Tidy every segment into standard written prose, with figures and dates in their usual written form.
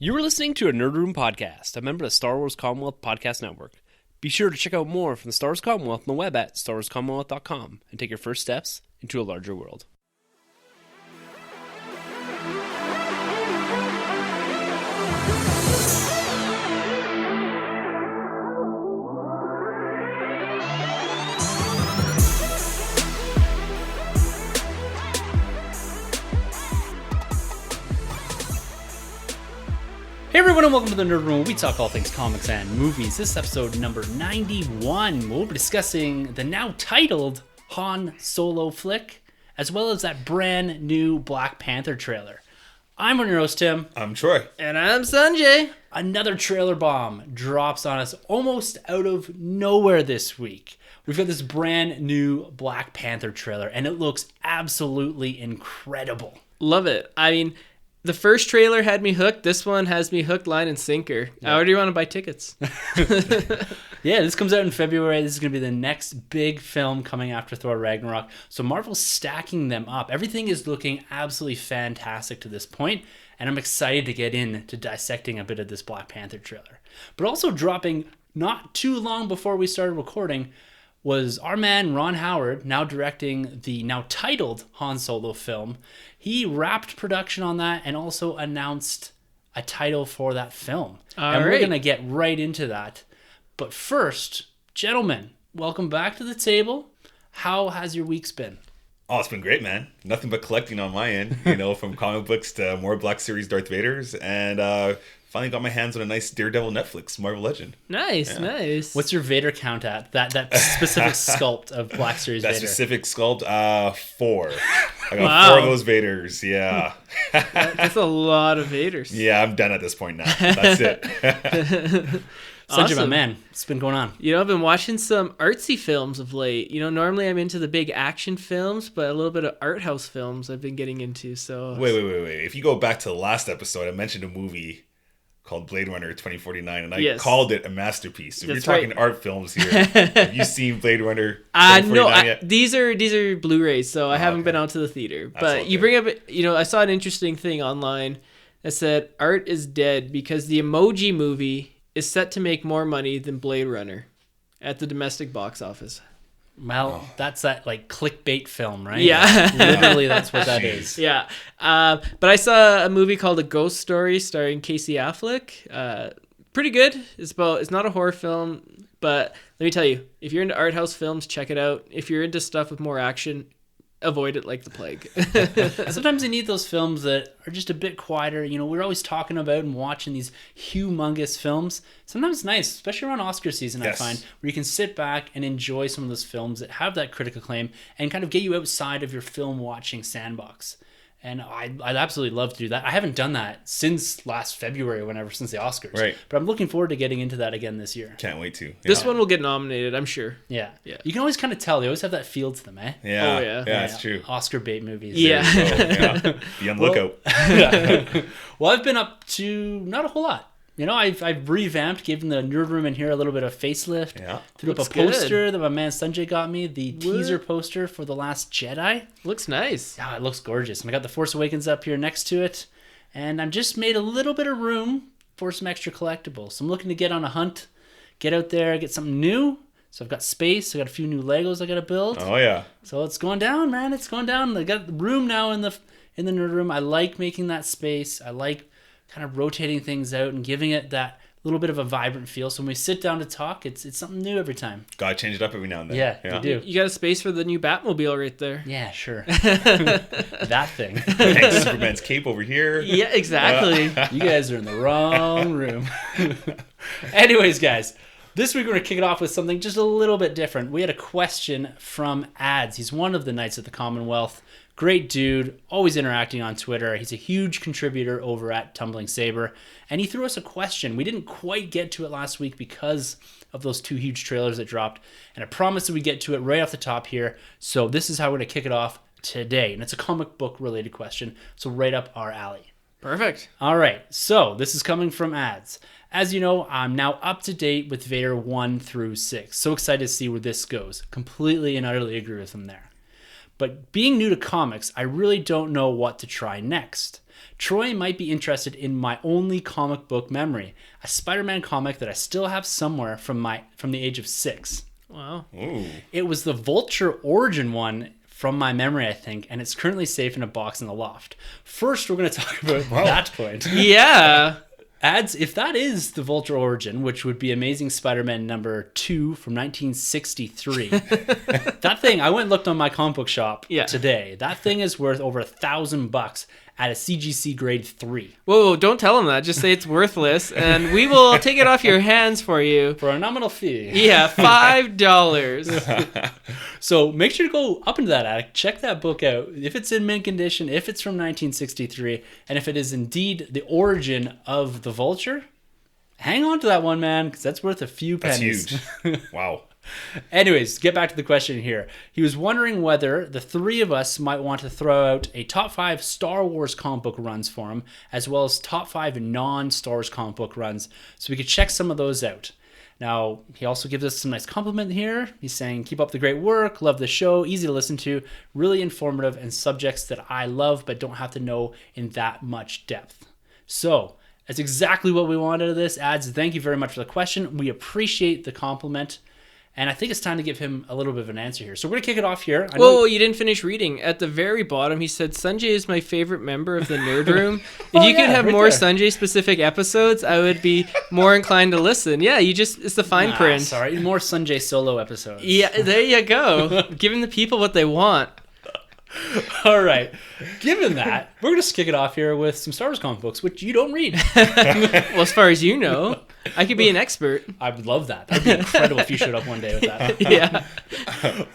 You were listening to a Nerd Room podcast, a member of the Star Wars Commonwealth Podcast Network. Be sure to check out more from the Star Wars Commonwealth on the web at starwarscommonwealth.com and take your first steps into a larger world. Hey everyone, and welcome to the Nerd Room, where we talk all things comics and movies. This is episode number 91. We'll be discussing the now titled Han Solo flick, as well as that brand new Black Panther trailer. I'm one of your host, Tim. I'm Troy. And I'm Sunjay. Another trailer bomb drops on us almost out of nowhere this week. We've got this brand new Black Panther trailer, and it looks absolutely incredible. Love it. I mean, the first trailer had me hooked. This one has me hooked, line, and sinker. I already want to buy tickets. Yeah, this comes out in February. This is going to be the next big film coming after Thor Ragnarok. So Marvel's stacking them up. Everything is looking absolutely fantastic to this point, and I'm excited to get into dissecting a bit of this Black Panther trailer. But also dropping not too long before we started recording was our man Ron Howard, now directing the now titled Han Solo film. He wrapped production on that and also announced a title for that film. We're going to get right into that. But first, gentlemen, welcome back to the table. How has your weeks been? Oh, it's been great, man. Nothing but collecting on my end, you know, from comic books to more Black Series Darth Vaders. And finally got my hands on a nice Daredevil Netflix Marvel Legend. Nice. What's your Vader count at? That specific sculpt of Black Series Vader. That specific sculpt, 4. I got 4 of those Vaders, yeah. That's a lot of Vaders. Yeah, I'm done at this point now. That's it. Sunjay, my man, what's been going on? You know, I've been watching some artsy films of late. You know, normally I'm into the big action films, but a little bit of art house films I've been getting into. So Wait. If you go back to the last episode, I mentioned a movie called Blade Runner 2049, and I called it a masterpiece. So That's you're talking right. art films here. Have you seen Blade Runner 2049 yet? These are Blu-rays, so I haven't been out to the theater. But you bring up, you know, I saw an interesting thing online that said art is dead because the Emoji Movie is set to make more money than Blade Runner at the domestic box office. Well, that's that like clickbait film, right? Yeah. Literally, that's what that is. Yeah. But I saw a movie called A Ghost Story starring Casey Affleck. Pretty good. It's not a horror film, but let me tell you, if you're into art house films, check it out. If you're into stuff with more action, avoid it like the plague. Sometimes you need those films that are just a bit quieter. You know, we're always talking about and watching these humongous films. Sometimes it's nice, especially around Oscar season, I find, where you can sit back and enjoy some of those films that have that critical acclaim and kind of get you outside of your film watching sandbox. And I'd absolutely love to do that. I haven't done that since last February, since the Oscars. Right. But I'm looking forward to getting into that again this year. Can't wait to. Yeah. This one will get nominated, I'm sure. Yeah. You can always kind of tell. They always have that feel to them, eh? Yeah. Oh, yeah. That's true. Oscar bait movies. Yeah. Be on the lookout. Well, I've been up to not a whole lot. You know, I've revamped, given the Nerd Room in here a little bit of facelift. Yeah. Threw up a Looks poster good. that my man Sunjay got me, the teaser poster for The Last Jedi. Looks nice. Yeah, it looks gorgeous. And I got The Force Awakens up here next to it. And I've just made a little bit of room for some extra collectibles. So I'm looking to get on a hunt, get out there, get something new. So I've got space. I got a few new Legos I got to build. Oh, yeah. So it's going down, man. It's going down. I got the room now in the Nerd Room. I like making that space. I like kind of rotating things out and giving it that little bit of a vibrant feel. So when we sit down to talk, it's something new every time. Gotta change it up every now and then. Yeah. You do. You got a space for the new Batmobile right there. Yeah, sure. That thing. Thanks, Superman's cape over here. Yeah, exactly. You guys are in the wrong room. Anyways, guys, this week we're going to kick it off with something just a little bit different. We had a question from Ads. He's one of the Knights of the Commonwealth. Great dude, always interacting on Twitter. He's a huge contributor over at Tumbling Saber. And he threw us a question. We didn't quite get to it last week because of those 2 huge trailers that dropped. And I promised that we'd get to it right off the top here. So this is how we're going to kick it off today. And it's a comic book related question. So right up our alley. Perfect. All right. So this is coming from Ads. As you know, I'm now up to date with Vader 1 through 6. So excited to see where this goes. Completely and utterly agree with him there. But being new to comics, I really don't know what to try next. Troy might be interested in my only comic book memory, a Spider-Man comic that I still have somewhere from the age of 6. Wow. Ooh. It was the Vulture origin one from my memory, I think, and it's currently safe in a box in the loft. First, we're going to talk about that point. Yeah. Ads, if that is the Vulture origin, which would be Amazing Spider-Man number 2 from 1963, that thing, I went and looked on my comic book shop today. That thing is worth over $1,000 at a CGC grade 3. Whoa, don't tell him that. Just say it's worthless, and we will take it off your hands for you. For a nominal fee. Yeah, $5. So make sure to go up into that attic, check that book out. If it's in mint condition, if it's from 1963, and if it is indeed the origin of the Vulture, hang on to that one, man, because that's worth a few pennies. That's huge. Wow. Anyways, get back to the question here. He was wondering whether the three of us might want to throw out a top 5 Star Wars comic book runs for him, as well as top 5 non-Star Wars comic book runs, so we could check some of those out. Now, he also gives us some nice compliment here. He's saying, keep up the great work, love the show, easy to listen to, really informative, and subjects that I love but don't have to know in that much depth. So, that's exactly what we wanted out of this. Ads, thank you very much for the question. We appreciate the compliment. And I think it's time to give him a little bit of an answer here. So we're going to kick it off here. Whoa, you didn't finish reading. At the very bottom, he said, Sunjay is my favorite member of the Nerd Room. If you could have right more Sunjay-specific episodes, I would be more inclined to listen. Yeah, it's the fine print. Sorry, more Sunjay solo episodes. Yeah, there you go. Giving the people what they want. All right. Given that, we're going to kick it off here with some Star Wars comic books, which you don't read. Well, as far as you know, I could be an expert. I would love that. That'd be incredible if you showed up one day with that. Yeah.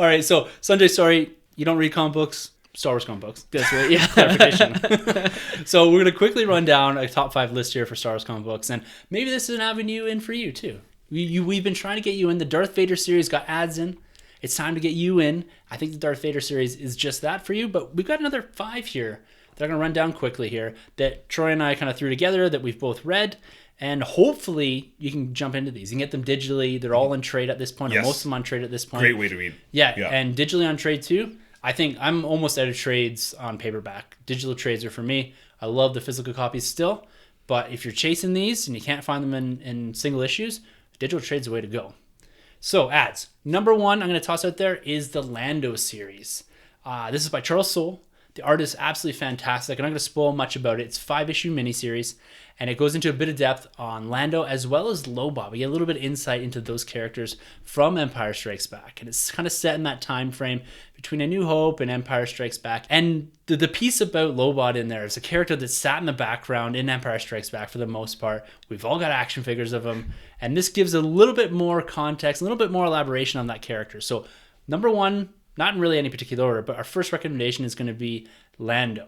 All right. So, Sunjay, sorry, you don't read comic books. Star Wars comic books. That's right. Yeah. Clarification. So, we're going to quickly run down a top 5 list here for Star Wars comic books, and maybe this is an avenue in for you too. We've been trying to get you in. The Darth Vader series got ads in. It's time to get you in. I think the Darth Vader series is just that for you, but we've got another 5 here that I'm going to run down quickly here that Troy and I kind of threw together that we've both read, and hopefully you can jump into these. You can get them digitally. They're all in trade at this point, or most of them on trade at this point. Great way to read. Yeah, and digitally on trade too. I think I'm almost out of trades on paperback. Digital trades are for me. I love the physical copies still, but if you're chasing these and you can't find them in single issues, digital trade's the way to go. So, ads. Number 1 I'm going to toss out there is the Lando series. This is by Charles Soule. The art is absolutely fantastic. I'm not going to spoil much about it. It's a 5-issue miniseries, and it goes into a bit of depth on Lando as well as Lobot. We get a little bit of insight into those characters from Empire Strikes Back, and it's kind of set in that time frame between A New Hope and Empire Strikes Back. And the piece about Lobot in there is a character that sat in the background in Empire Strikes Back for the most part. We've all got action figures of him, and this gives a little bit more context, a little bit more elaboration on that character. So, number 1, not in really any particular order, but our first recommendation is going to be Lando.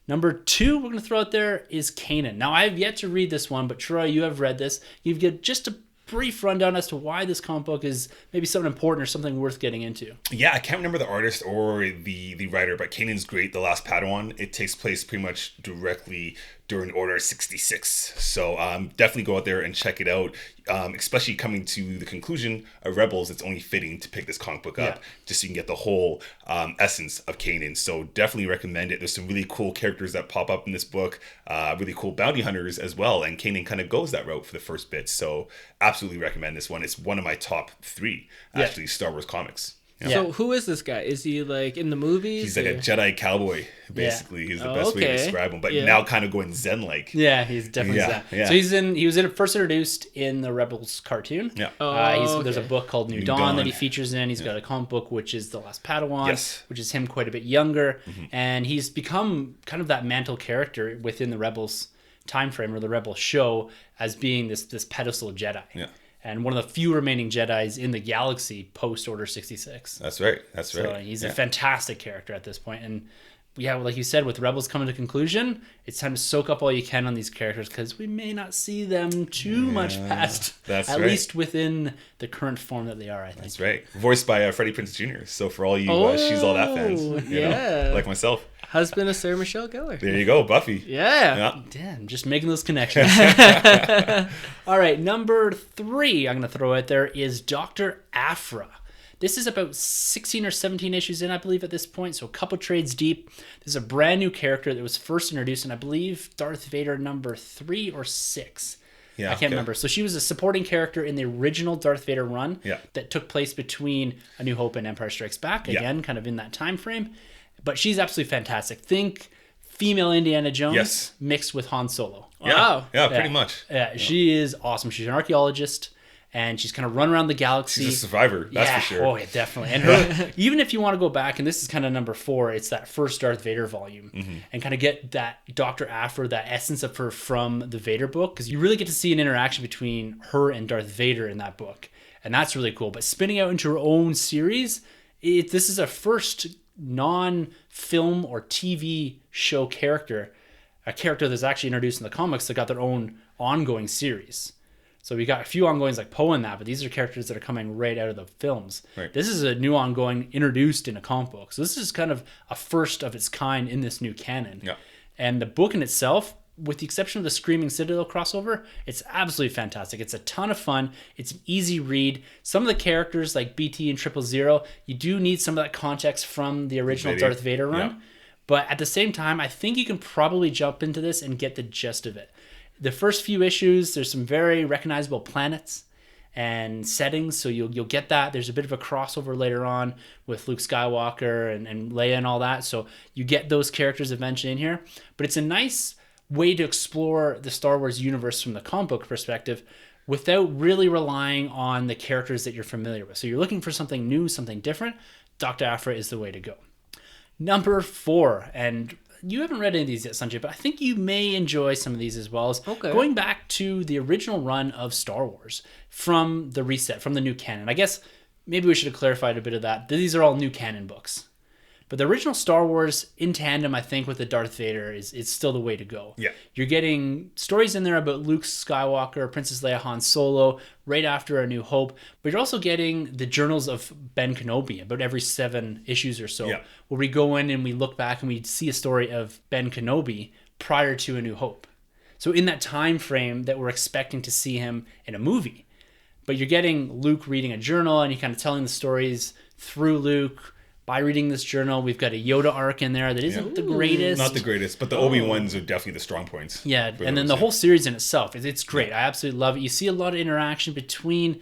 Number 2 we're going to throw out there is Kanan. Now, I have yet to read this one, but Troy, you have read this. You've got just a brief rundown as to why this comic book is maybe something important or something worth getting into. Yeah, I can't remember the artist or the writer, but Kanan's great. The Last Padawan. It takes place pretty much directly during Order 66. So definitely go out there and check it out. Especially coming to the conclusion of Rebels, it's only fitting to pick this comic book up just so you can get the whole essence of Kanan. So definitely recommend it. There's some really cool characters that pop up in this book, really cool bounty hunters as well, and Kanan kind of goes that route for the first bit. So absolutely recommend this one. It's one of my top 3 actually Star Wars comics. Yeah. So who is this guy? Is he like in the movies? He's like a Jedi cowboy, basically. He's the best way to describe him. But now kind of going Zen-like. Yeah, he's definitely Zen. Yeah. So he was first introduced in the Rebels cartoon. Yeah. There's a book called New Dawn that he features in. He's got a comic book which is The Last Padawan, which is him quite a bit younger. Mm-hmm. And he's become kind of that mantle character within the Rebels time frame or the Rebels show as being this pedestal Jedi. Yeah. And one of the few remaining Jedis in the galaxy post Order 66. That's right. So he's a fantastic character at this point. And like you said, with Rebels coming to conclusion, it's time to soak up all you can on these characters because we may not see them too much past, at least within the current form that they are, I think. That's right. Voiced by Freddie Prinze Jr. So for all you She's All That fans, you know, like myself. Husband of Sarah Michelle Gellar. There you go, Buffy. Yeah. Damn, just making those connections. All right, number 3 I'm going to throw out there is Dr. Aphra. This is about 16 or 17 issues in, I believe, at this point, so a couple trades deep. This is a brand new character that was first introduced in, I believe, Darth Vader number 3 or 6. Yeah, I can't remember. So she was a supporting character in the original Darth Vader run that took place between A New Hope and Empire Strikes Back, again, kind of in that time frame. But she's absolutely fantastic. Think female Indiana Jones mixed with Han Solo. Wow. Yeah, pretty much. Yeah, she is awesome. She's an archaeologist, and she's kind of run around the galaxy. She's a survivor, that's for sure. Oh, yeah, definitely. And her, even if you want to go back, and this is kind of number 4, it's that first Darth Vader volume, and kind of get that Dr. Aphra, that essence of her from the Vader book, because you really get to see an interaction between her and Darth Vader in that book, and that's really cool. But spinning out into her own series, this is a first non-film or TV show character, a character that's actually introduced in the comics that got their own ongoing series. So we got a few ongoings like Poe and that, but these are characters that are coming right out of the films. Right. This is a new ongoing introduced in a comic book. So this is kind of a first of its kind in this new canon. Yeah. And the book in itself, with the exception of the Screaming Citadel crossover, it's absolutely fantastic. It's a ton of fun. It's an easy read. Some of the characters like BT and 000, you do need some of that context from the original Darth Vader run. Yeah. But at the same time, I think you can probably jump into this and get the gist of it. The first few issues, there's some very recognizable planets and settings, so you'll get that. There's a bit of a crossover later on with Luke Skywalker and Leia and all that, so you get those characters eventually in here. But it's a nice way to explore the Star Wars universe from the comic book perspective without really relying on the characters that you're familiar with. So you're looking for something new, something different. Dr. Aphra is the way to go. Number 4, and you haven't read any of these yet, Sunjay, but I think you may enjoy some of these as well. As going back to the original run of Star Wars from the reset, from the new canon. I guess maybe we should have clarified a bit of that. These are all new canon books. But the original Star Wars in tandem, I think, with the Darth Vader is still the way to go. Yeah. You're getting stories in there about Luke Skywalker, Princess Leia, Han Solo, right after A New Hope. But you're also getting the journals of Ben Kenobi about every 7 issues or so, where we go in and we look back and we see a story of Ben Kenobi prior to A New Hope. So in that time frame that we're expecting to see him in a movie. But you're getting Luke reading a journal and you're kind of telling the stories through Luke. By reading this journal, we've got a Yoda arc in there that isn't the greatest. Not the greatest, but the Obi-Wans are definitely the strong points. Yeah, and then the whole series in itself, it's great. I absolutely love it. You see a lot of interaction between,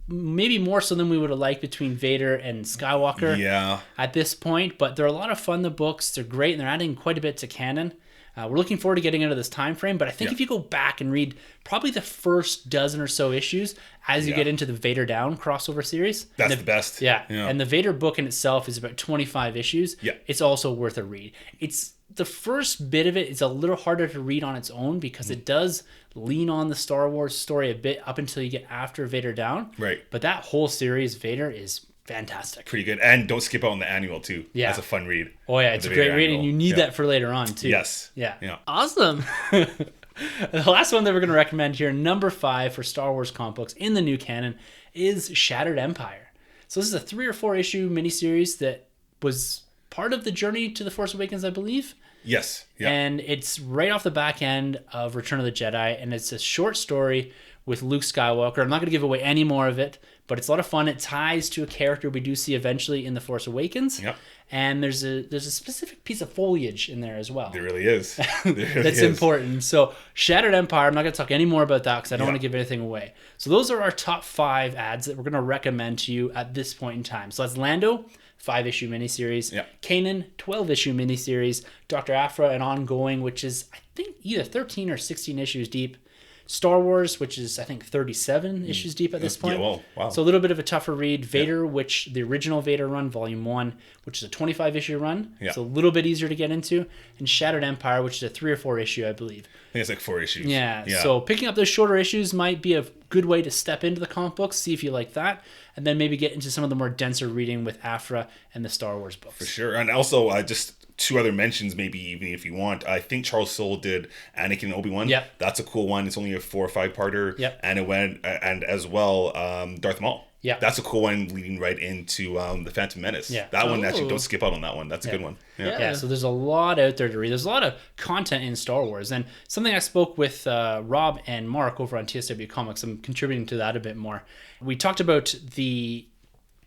maybe more so than we would have liked, between Vader and Skywalker at this point. But they're a lot of fun, the books. They're great, and they're adding quite a bit to canon. We're looking forward to getting into this time frame, but I think if you go back and read probably the first dozen or so issues as you get into the Vader Down crossover series. That's the best. Yeah. And the Vader book in itself is about 25 issues. Yeah. It's also worth a read. It's the first bit of it is a little harder to read on its own because it does lean on the Star Wars story a bit up until you get after Vader Down. Right. But that whole series, Vader, is fantastic. Pretty good. And don't skip out on the annual too. Yeah. That's a fun read. Oh yeah, it's a great read and you need that for later on too. Yes. Yeah. Awesome. The last one that we're going to recommend here, number 5 for Star Wars comic books in the new canon, is Shattered Empire. So this is a 3 or 4 issue miniseries that was part of the Journey to the Force Awakens, I believe. Yes. Yeah. And it's right off the back end of Return of the Jedi, and it's a short story with Luke Skywalker. I'm not going to give away any more of it, but it's a lot of fun. It ties to a character we do see eventually in The Force Awakens. Yep. And there's a specific piece of foliage in there as well. There really is. That's important. So Shattered Empire, I'm not going to talk any more about that because I don't want to give anything away. So those are our top 5 ads that we're going to recommend to you at this point in time. So that's Lando, 5-issue miniseries. Yeah. Kanan, 12-issue miniseries. Dr. Aphra, an ongoing, which is, I think, either 13 or 16 issues deep. Star Wars, which is, I think, 37 issues deep at this point. Yeah, wow. So a little bit of a tougher read. Vader, which the original Vader run, Volume 1, which is a 25-issue run. Yeah. So a little bit easier to get into. And Shattered Empire, which is a 3 or 4 issue, I believe. I think it's like 4 issues. Yeah. So picking up those shorter issues might be a good way to step into the comic books, see if you like that, and then maybe get into some of the more denser reading with Aphra and the Star Wars books. For sure. And also, just 2 other mentions, maybe even if you want. I think Charles Soule did Anakin and Obi-Wan. Yep. That's a cool one. It's only a 4 or 5-parter. Yep. And it went, and as well, Darth Maul. Yeah. That's a cool one leading right into the Phantom Menace. Yeah. That one, actually, don't skip out on that one. That's a good one. Yeah, so there's a lot out there to read. There's a lot of content in Star Wars. And something I spoke with Rob and Mark over on TSW Comics, I'm contributing to that a bit more. We talked about the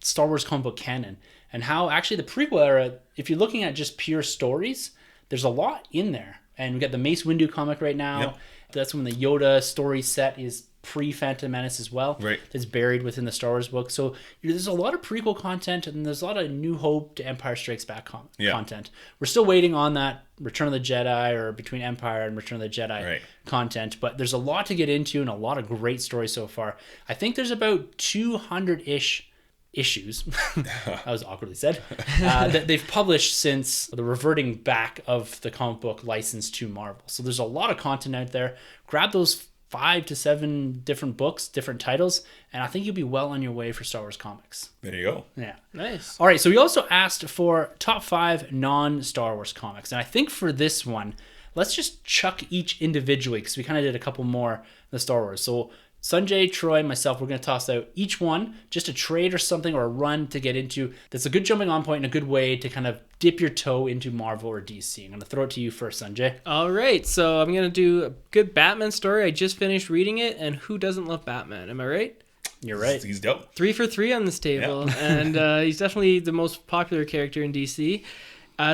Star Wars comic book canon and how actually the prequel era, if you're looking at just pure stories, there's a lot in there. And we got the Mace Windu comic right now. Yep. That's when the Yoda story set is pre-Phantom Menace as well. Right. That's buried within the Star Wars book. So there's a lot of prequel content, and there's a lot of New Hope to Empire Strikes Back content. We're still waiting on that Return of the Jedi, or between Empire and Return of the Jedi content, but there's a lot to get into and a lot of great stories so far. I think there's about 200-ish issues, that was awkwardly said, that they've published since the reverting back of the comic book license to Marvel. So there's a lot of content out there. Grab those 5 to 7 different books, different titles, and I think you'll be well on your way for Star Wars comics. There you go. Yeah. Nice. All right, so we also asked for top 5 non-Star Wars comics, and I think for this one, let's just chuck each individually, because we kind of did a couple more in the Star Wars. So Sunjay, Troy, myself, we're going to toss out each one, just a trade or something or a run to get into. That's a good jumping on point and a good way to kind of dip your toe into Marvel or DC. I'm going to throw it to you first, Sunjay. All right, so I'm going to do a good Batman story. I just finished reading it, and who doesn't love Batman? Am I right? You're right. He's dope. 3 for 3 on this table, and he's definitely the most popular character in DC.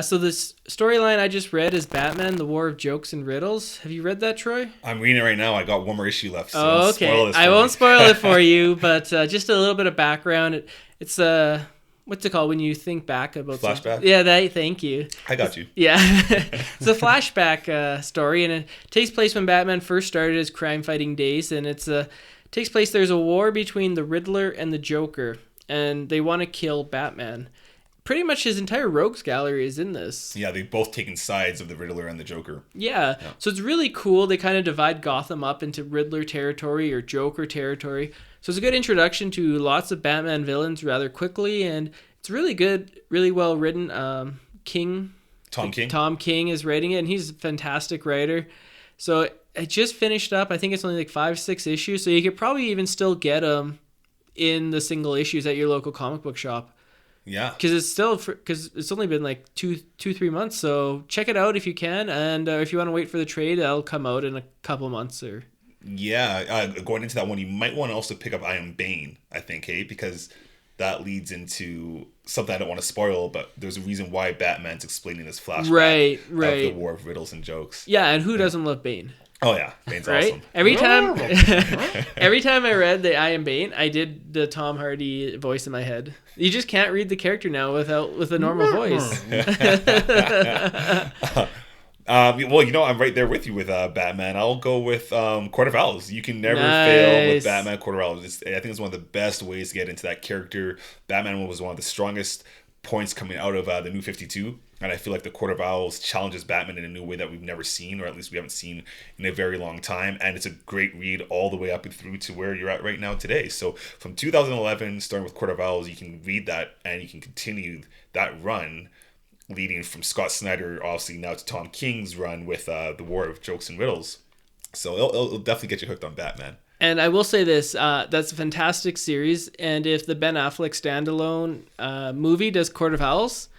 So this storyline I just read is Batman, The War of Jokes and Riddles. Have you read that, Troy? I'm reading it right now. I got one more issue left. So oh, okay. I won't spoil it for you, but just a little bit of background. It's what's it called when you think back about flashback? Something? Yeah, thank you. I got you. Yeah. It's a flashback story, and it takes place when Batman first started his crime-fighting days, and takes place, there's a war between the Riddler and the Joker, and they want to kill Batman. Pretty much his entire rogues gallery is in this. Yeah, they've both taken sides of the Riddler and the Joker. Yeah. So it's really cool. They kind of divide Gotham up into Riddler territory or Joker territory. So it's a good introduction to lots of Batman villains rather quickly, and it's really good, really well written. Tom King is writing it, and he's a fantastic writer. So it just finished up. I think it's only like 5-6 issues, so you could probably even still get them in the single issues at your local comic book shop. Yeah, because it's only been like 2-3 months, so check it out if you can, and if you want to wait for the trade, that'll come out in a couple months. Or going into that one, you might want to also pick up I Am Bane, I think, because that leads into something I don't want to spoil, but there's a reason why Batman's explaining this flashback of the War of Riddles and Jokes. Yeah, and who doesn't love Bane? Oh yeah, Bane's right? awesome. Every time I read the I Am Bane, I did the Tom Hardy voice in my head. You just can't read the character now with a normal voice. Well, I'm right there with you with Batman. I'll go with Court of Owls. You can never fail with Batman Court of Owls. I think it's one of the best ways to get into that character. Batman was one of the strongest points coming out of the New 52. And I feel like the Court of Owls challenges Batman in a new way that we've never seen, or at least we haven't seen in a very long time. And it's a great read all the way up and through to where you're at right now today. So from 2011, starting with Court of Owls, you can read that and you can continue that run leading from Scott Snyder, obviously, now to Tom King's run with the War of Jokes and Riddles. So it'll definitely get you hooked on Batman. And I will say this, that's a fantastic series. And if the Ben Affleck standalone movie does Court of Owls,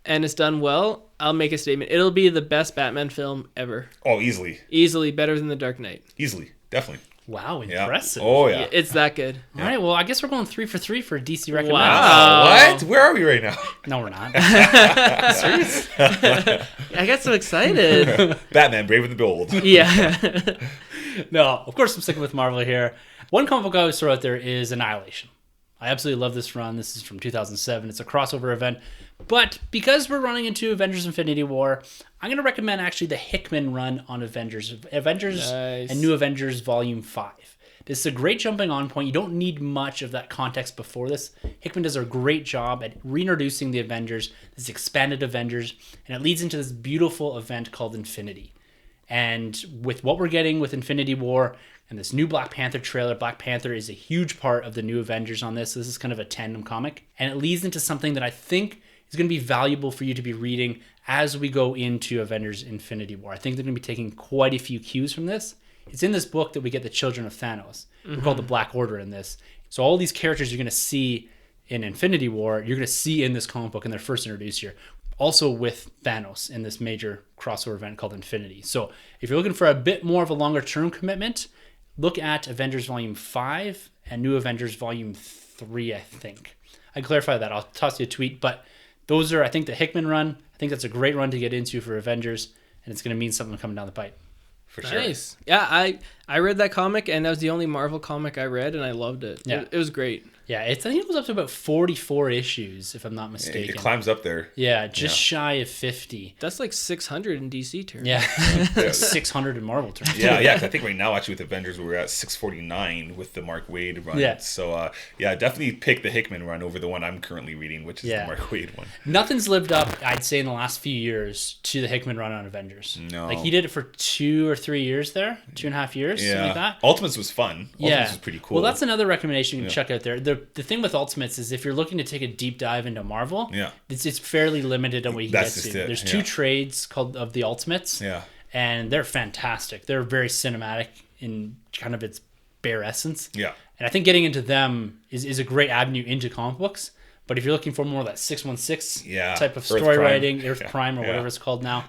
and it's done well, I'll make a statement. It'll be the best Batman film ever. Oh, easily. Easily better than The Dark Knight. Easily, definitely. Wow, impressive. Yeah. Oh, yeah. It's that good. All right, well, I guess we're going 3 for 3 for DC recommends. Wow. What? Where are we right now? No, we're not. Serious? I got so excited. Batman, Brave and the Bold. Yeah. No, of course I'm sticking with Marvel here. One comic book I always throw out there is Annihilation. I absolutely love this run. This is from 2007. It's a crossover event. But because we're running into Avengers Infinity War, I'm going to recommend actually the Hickman run on Avengers Nice. and New Avengers Volume 5. This is a great jumping on point. You don't need much of that context before this. Hickman does a great job at reintroducing the Avengers, this expanded Avengers, and it leads into this beautiful event called Infinity. And with what we're getting with Infinity War and this new Black Panther trailer, Black Panther is a huge part of the new Avengers on this. This is kind of a tandem comic. And it leads into something that I think is going to be valuable for you to be reading as we go into Avengers Infinity War. I think they're going to be taking quite a few cues from this. It's in this book that we get the children of Thanos. We're called the Black Order in this. So all these characters you're going to see in Infinity War, you're going to see in this comic book, and they're first introduced here. Also with Thanos in this major crossover event called Infinity. So if you're looking for a bit more of a longer term commitment, look at Avengers Volume 5 and New Avengers Volume 3, I think. I clarify that. I'll toss you a tweet. But those are, I think, the Hickman run. I think that's a great run to get into for Avengers, and it's going to mean something coming down the pipe. For sure. Nice. Yeah, I read that comic, and that was the only Marvel comic I read, and I loved it. Yeah. It was great. Yeah, I think it was up to about 44 issues, if I'm not mistaken. It climbs up there. Yeah, just shy of 50. That's like 600 in DC terms. Yeah, 600 in Marvel terms. Yeah. 'Cause I think right now, actually, with Avengers, we're at 649 with the Mark Waid run. Yeah. So, definitely pick the Hickman run over the one I'm currently reading, which is the Mark Waid one. Nothing's lived up, I'd say, in the last few years to the Hickman run on Avengers. No. Like, he did it for 2 or 3 years there, 2.5 years, something like that. Ultimates was fun. Ultimates was pretty cool. Well, that's another recommendation you can check out there. The thing with Ultimates is if you're looking to take a deep dive into Marvel, it's fairly limited on what you can get to. There's 2 trades called of the Ultimates, and they're fantastic. They're very cinematic in kind of its bare essence. Yeah. And I think getting into them is a great avenue into comic books. But if you're looking for more of that 616 type of story writing, Earth Prime or whatever it's called now,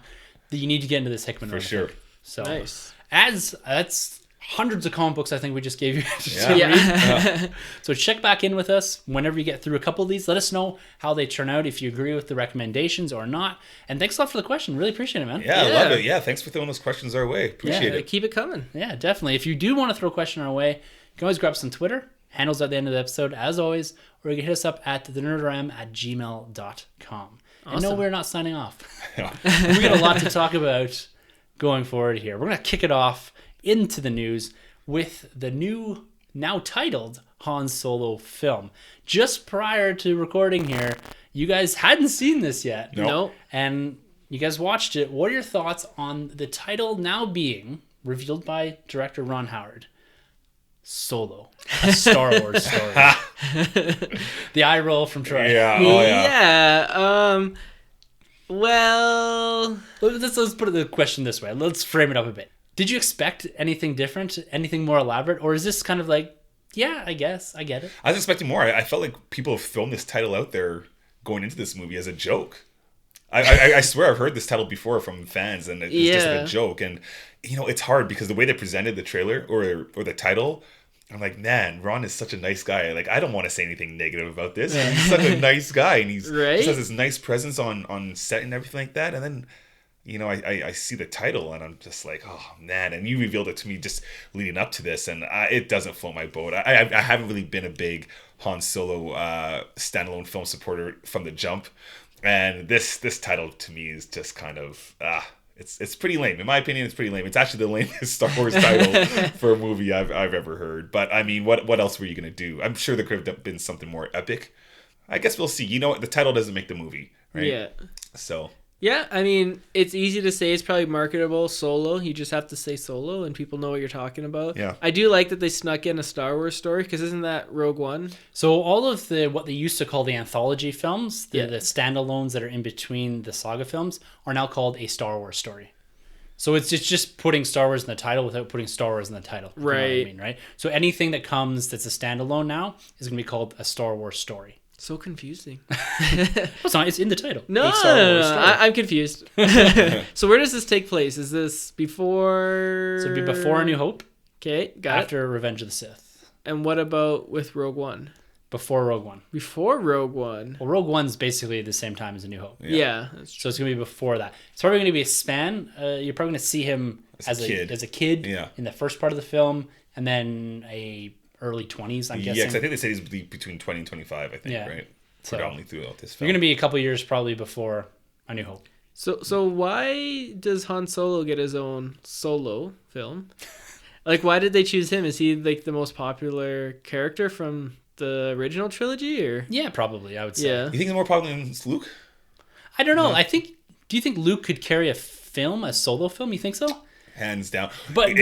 you need to get into this Hickman run. For sure. So nice. That's hundreds of comic books I think we just gave you to read. So check back in with us whenever you get through a couple of these. Let us know how they turn out, if you agree with the recommendations or not. And thanks a lot for the question. Really appreciate it, man. Yeah, I love it. Yeah, thanks for throwing those questions our way. Appreciate it. Keep it coming. Yeah, definitely. If you do want to throw a question our way, you can always grab us on Twitter. Handles at the end of the episode, as always, or you can hit us up at thenerdram@gmail.com. Awesome. And no, we're not signing off. We got a lot to talk about going forward here. We're going to kick it off into the news with the new, now titled, Han Solo film. Just prior to recording here, you guys hadn't seen this yet. Nope. And you guys watched it. What are your thoughts on the title now being revealed by director Ron Howard? Solo, a Star Wars story. The eye roll from Troy. Well, let's put the question this way. Let's frame it up a bit. Did you expect anything different, anything more elaborate, or is this kind of like, yeah, I guess, I get it? I was expecting more. I felt like people have thrown this title out there going into this movie as a joke. I swear I've heard this title before from fans, and it's just like a joke. And it's hard because the way they presented the trailer or the title, I'm like, man, Ron is such a nice guy. Like, I don't want to say anything negative about this. He's such a nice guy, and he just has this nice presence on set and everything like that. And then, I see the title, and I'm just like, oh man. And you revealed it to me just leading up to this, and it doesn't float my boat. I haven't really been a big Han Solo standalone film supporter from the jump. And this title to me is just kind of it's pretty lame. In my opinion, it's pretty lame. It's actually the lamest Star Wars title for a movie I've ever heard. But I mean, what else were you gonna do? I'm sure there could have been something more epic. I guess we'll see. The title doesn't make the movie, right? Yeah. So. Yeah, I mean, it's easy to say it's probably marketable Solo. You just have to say Solo, and people know what you're talking about. Yeah. I do like that they snuck in a Star Wars story, because isn't that Rogue One? So all of what they used to call the anthology films, the standalones that are in between the saga films, are now called a Star Wars story. So it's just putting Star Wars in the title without putting Star Wars in the title. Right. You know what I mean, right? So anything that comes that's a standalone now is going to be called a Star Wars story. So confusing. It's not. It's in the title. No, I'm confused. So where does this take place? Is this before? So it'd be before A New Hope. Okay, got after Revenge of the Sith. And what about with Rogue One? Before Rogue One. Before Rogue One. Well, Rogue One's basically the same time as A New Hope. Yeah. So it's going to be before that. It's probably going to be a span. You're probably going to see him as a kid in the first part of the film, and then early 20s, I'm guessing. Yeah, because I think they said he's between 20 and 25, I think, right? So predominantly throughout this film. You're going to be a couple years probably before A New Hope. So why does Han Solo get his own solo film? Like, why did they choose him? Is he like the most popular character from the original trilogy, or? Yeah, probably, I would say. Yeah. You think he's more popular than Luke? I don't know. Do you think Luke could carry a solo film? You think so? Hands down. But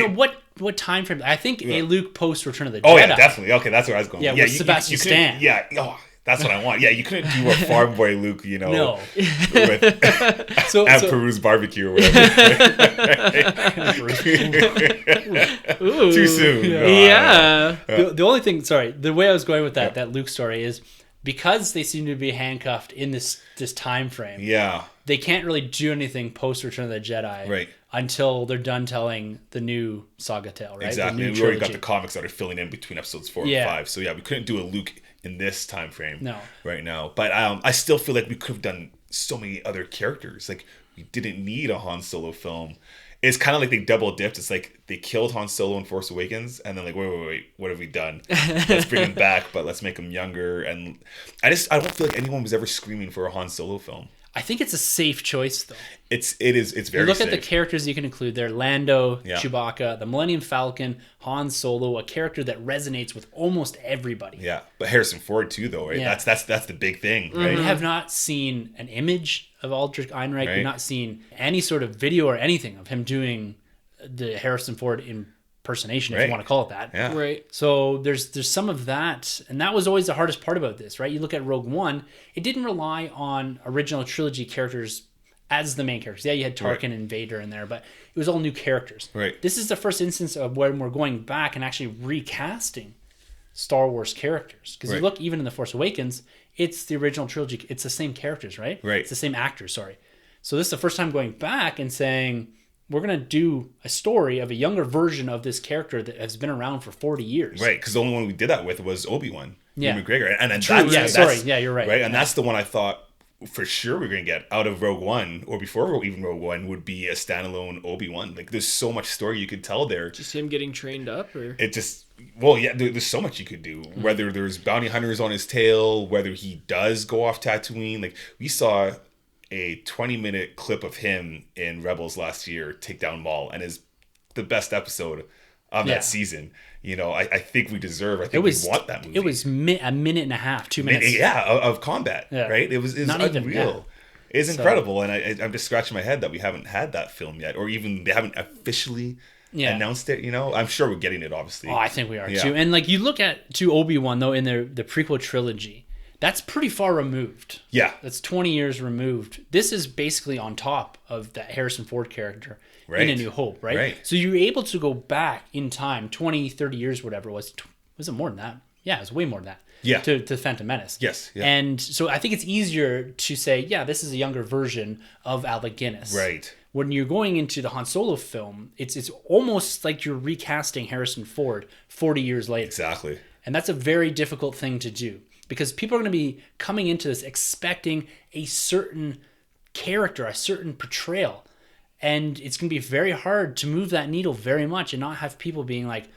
what time frame? I think a Luke post Return of the Jedi. Oh yeah, definitely. Okay, that's where I was going. Yeah, with Sebastian Stan. Yeah. Oh, that's what I want. Yeah, you couldn't do a farm boy Luke, No. With at Peru's barbecue or whatever. Ooh, too soon. Yeah. The only thing, the way I was going with that Luke story is because they seem to be handcuffed in this time frame. Yeah. They can't really do anything post Return of the Jedi. Right. until they're done telling the new saga tale, right? Exactly. The new We already got trilogy. the comics that are filling in between episodes 4 Yeah. and 5. So yeah, we couldn't do a Luke in this time frame No. right now. But I still feel like we could have done so many other characters. Like we didn't need a Han Solo film. It's kind of like they double dipped. It's like they killed Han Solo in Force Awakens, and then like, wait, what have we done? Let's bring him back, but let's make him younger. And I don't feel like anyone was ever screaming for a Han Solo film. I think it's a safe choice, though. It's very You look safe. at the characters you can include there: Lando, Yeah. Chewbacca, the Millennium Falcon, Han Solo, a character that resonates with almost everybody. Yeah, but Harrison Ford too, though, right? Yeah. That's the big thing, right? We have not seen an image of Aldrich Einreich. Right. We've not seen any sort of video or anything of him doing the Harrison Ford impersonation, if Right. you want to call it that. Yeah. Right. So there's some of that, and that was always the hardest part about this, right? You look at Rogue One, it didn't rely on original trilogy characters as the main characters. Yeah, you had Tarkin Right. and Vader in there, but it was all new characters. Right. This is the first instance of when we're going back and actually recasting Star Wars characters. Because you Right. look, even in The Force Awakens, it's the original trilogy. It's the same characters, right? Right. It's the same actors, sorry. So this is the first time going back and saying, we're going to do a story of a younger version of this character that has been around for 40 years. Right, because the only one we did that with was Obi-Wan, Yeah. Ewan McGregor, and True, that's, yeah, that's- sorry. Yeah, you're right. Right, and that's the one I thought for sure we are gonna get out of Rogue One, or before even Rogue One, would be a standalone Obi-Wan. Like, there's so much story you could tell there. Just him getting trained up, or It just, well, yeah, there's so much you could do. Whether there's bounty hunters on his tail, whether he does go off Tatooine. Like, we saw a 20-minute clip of him in Rebels last year take down Maul, and is the best episode of Yeah. that season. You know, I think we deserve. I think we want that movie. It was a minute and a half, 2 minutes. Yeah, of combat, Yeah. right? It was Not even, unreal. yeah. It's incredible, and I'm just scratching my head that we haven't had that film yet, or even they haven't officially Yeah. announced it. You know, I'm sure we're getting it, obviously. Oh, I think we are Yeah. too. And like you look at to Obi-Wan though in the prequel trilogy, that's pretty far removed. Yeah, That's 20 years removed. This is basically on top of that Harrison Ford character in Right. A New Hope, right? Right. So you're able to go back in time, 20, 30 years, whatever it was. Was it more than that? Yeah, it was way more than that. Yeah. To Phantom Menace. Yes, yeah. And so I think it's easier to say, yeah, this is a younger version of Alec Guinness. right. When you're going into the Han Solo film, it's almost like you're recasting Harrison Ford 40 years later. Exactly. And that's a very difficult thing to do because people are going to be coming into this expecting a certain character, a certain portrayal. And it's going to be very hard to move that needle very much and not have people being like,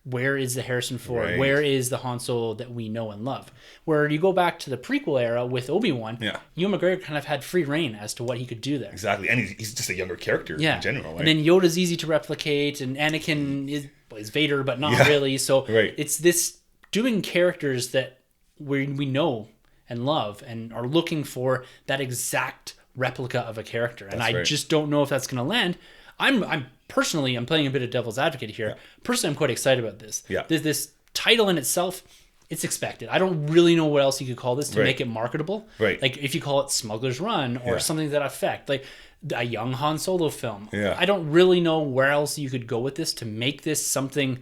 where is the Harrison Ford? Right. Where is the Han Solo that we know and love? Where you go back to the prequel era with Obi-Wan, Yeah. Ewan McGregor kind of had free reign as to what he could do there. Exactly, and he's just a younger character Yeah. in general. Right? And then Yoda's easy to replicate, and Anakin is Vader, but not Yeah. really. So Right. it's this doing characters that we know and love and are looking for that exact replica of a character. And That's I right. just don't know if that's going to land. I'm personally, I'm playing a bit of devil's advocate here. Personally, I'm quite excited about this. Yeah. This title in itself, it's expected. I don't really know what else you could call this to Right. make it marketable. Right. Like if you call it Smuggler's Run or Yeah. something to that effect, like a young Han Solo film. Yeah. I don't really know where else you could go with this to make this something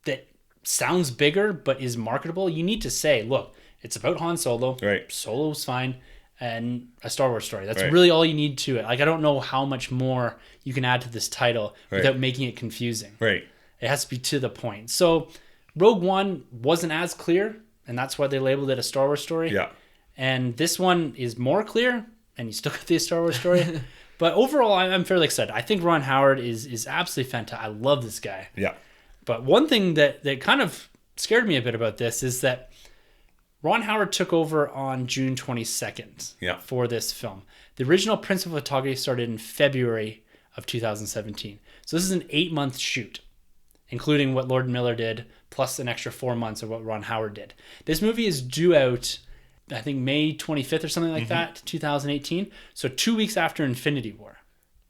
that sounds bigger but is marketable. You need to say, look, it's about Han Solo. Right. Solo's fine. And a Star Wars story. That's Right. really all you need to it. Like I don't know how much more you can add to this title Right. without making it confusing. Right. It has to be to the point. So Rogue One wasn't as clear, and that's why they labeled it a Star Wars story. Yeah. And this one is more clear, and you still got the Star Wars story. But overall, I'm fairly excited. I think Ron Howard is absolutely fantastic. I love this guy. Yeah. But one thing that kind of scared me a bit about this is that Ron Howard took over on June 22nd Yeah. for this film. The original principal photography started in February of 2017. So this is an 8-month shoot, including what Lord Miller did, plus an extra 4 months of what Ron Howard did. This movie is due out, I think, May 25th or something like that, 2018. So 2 weeks after Infinity War.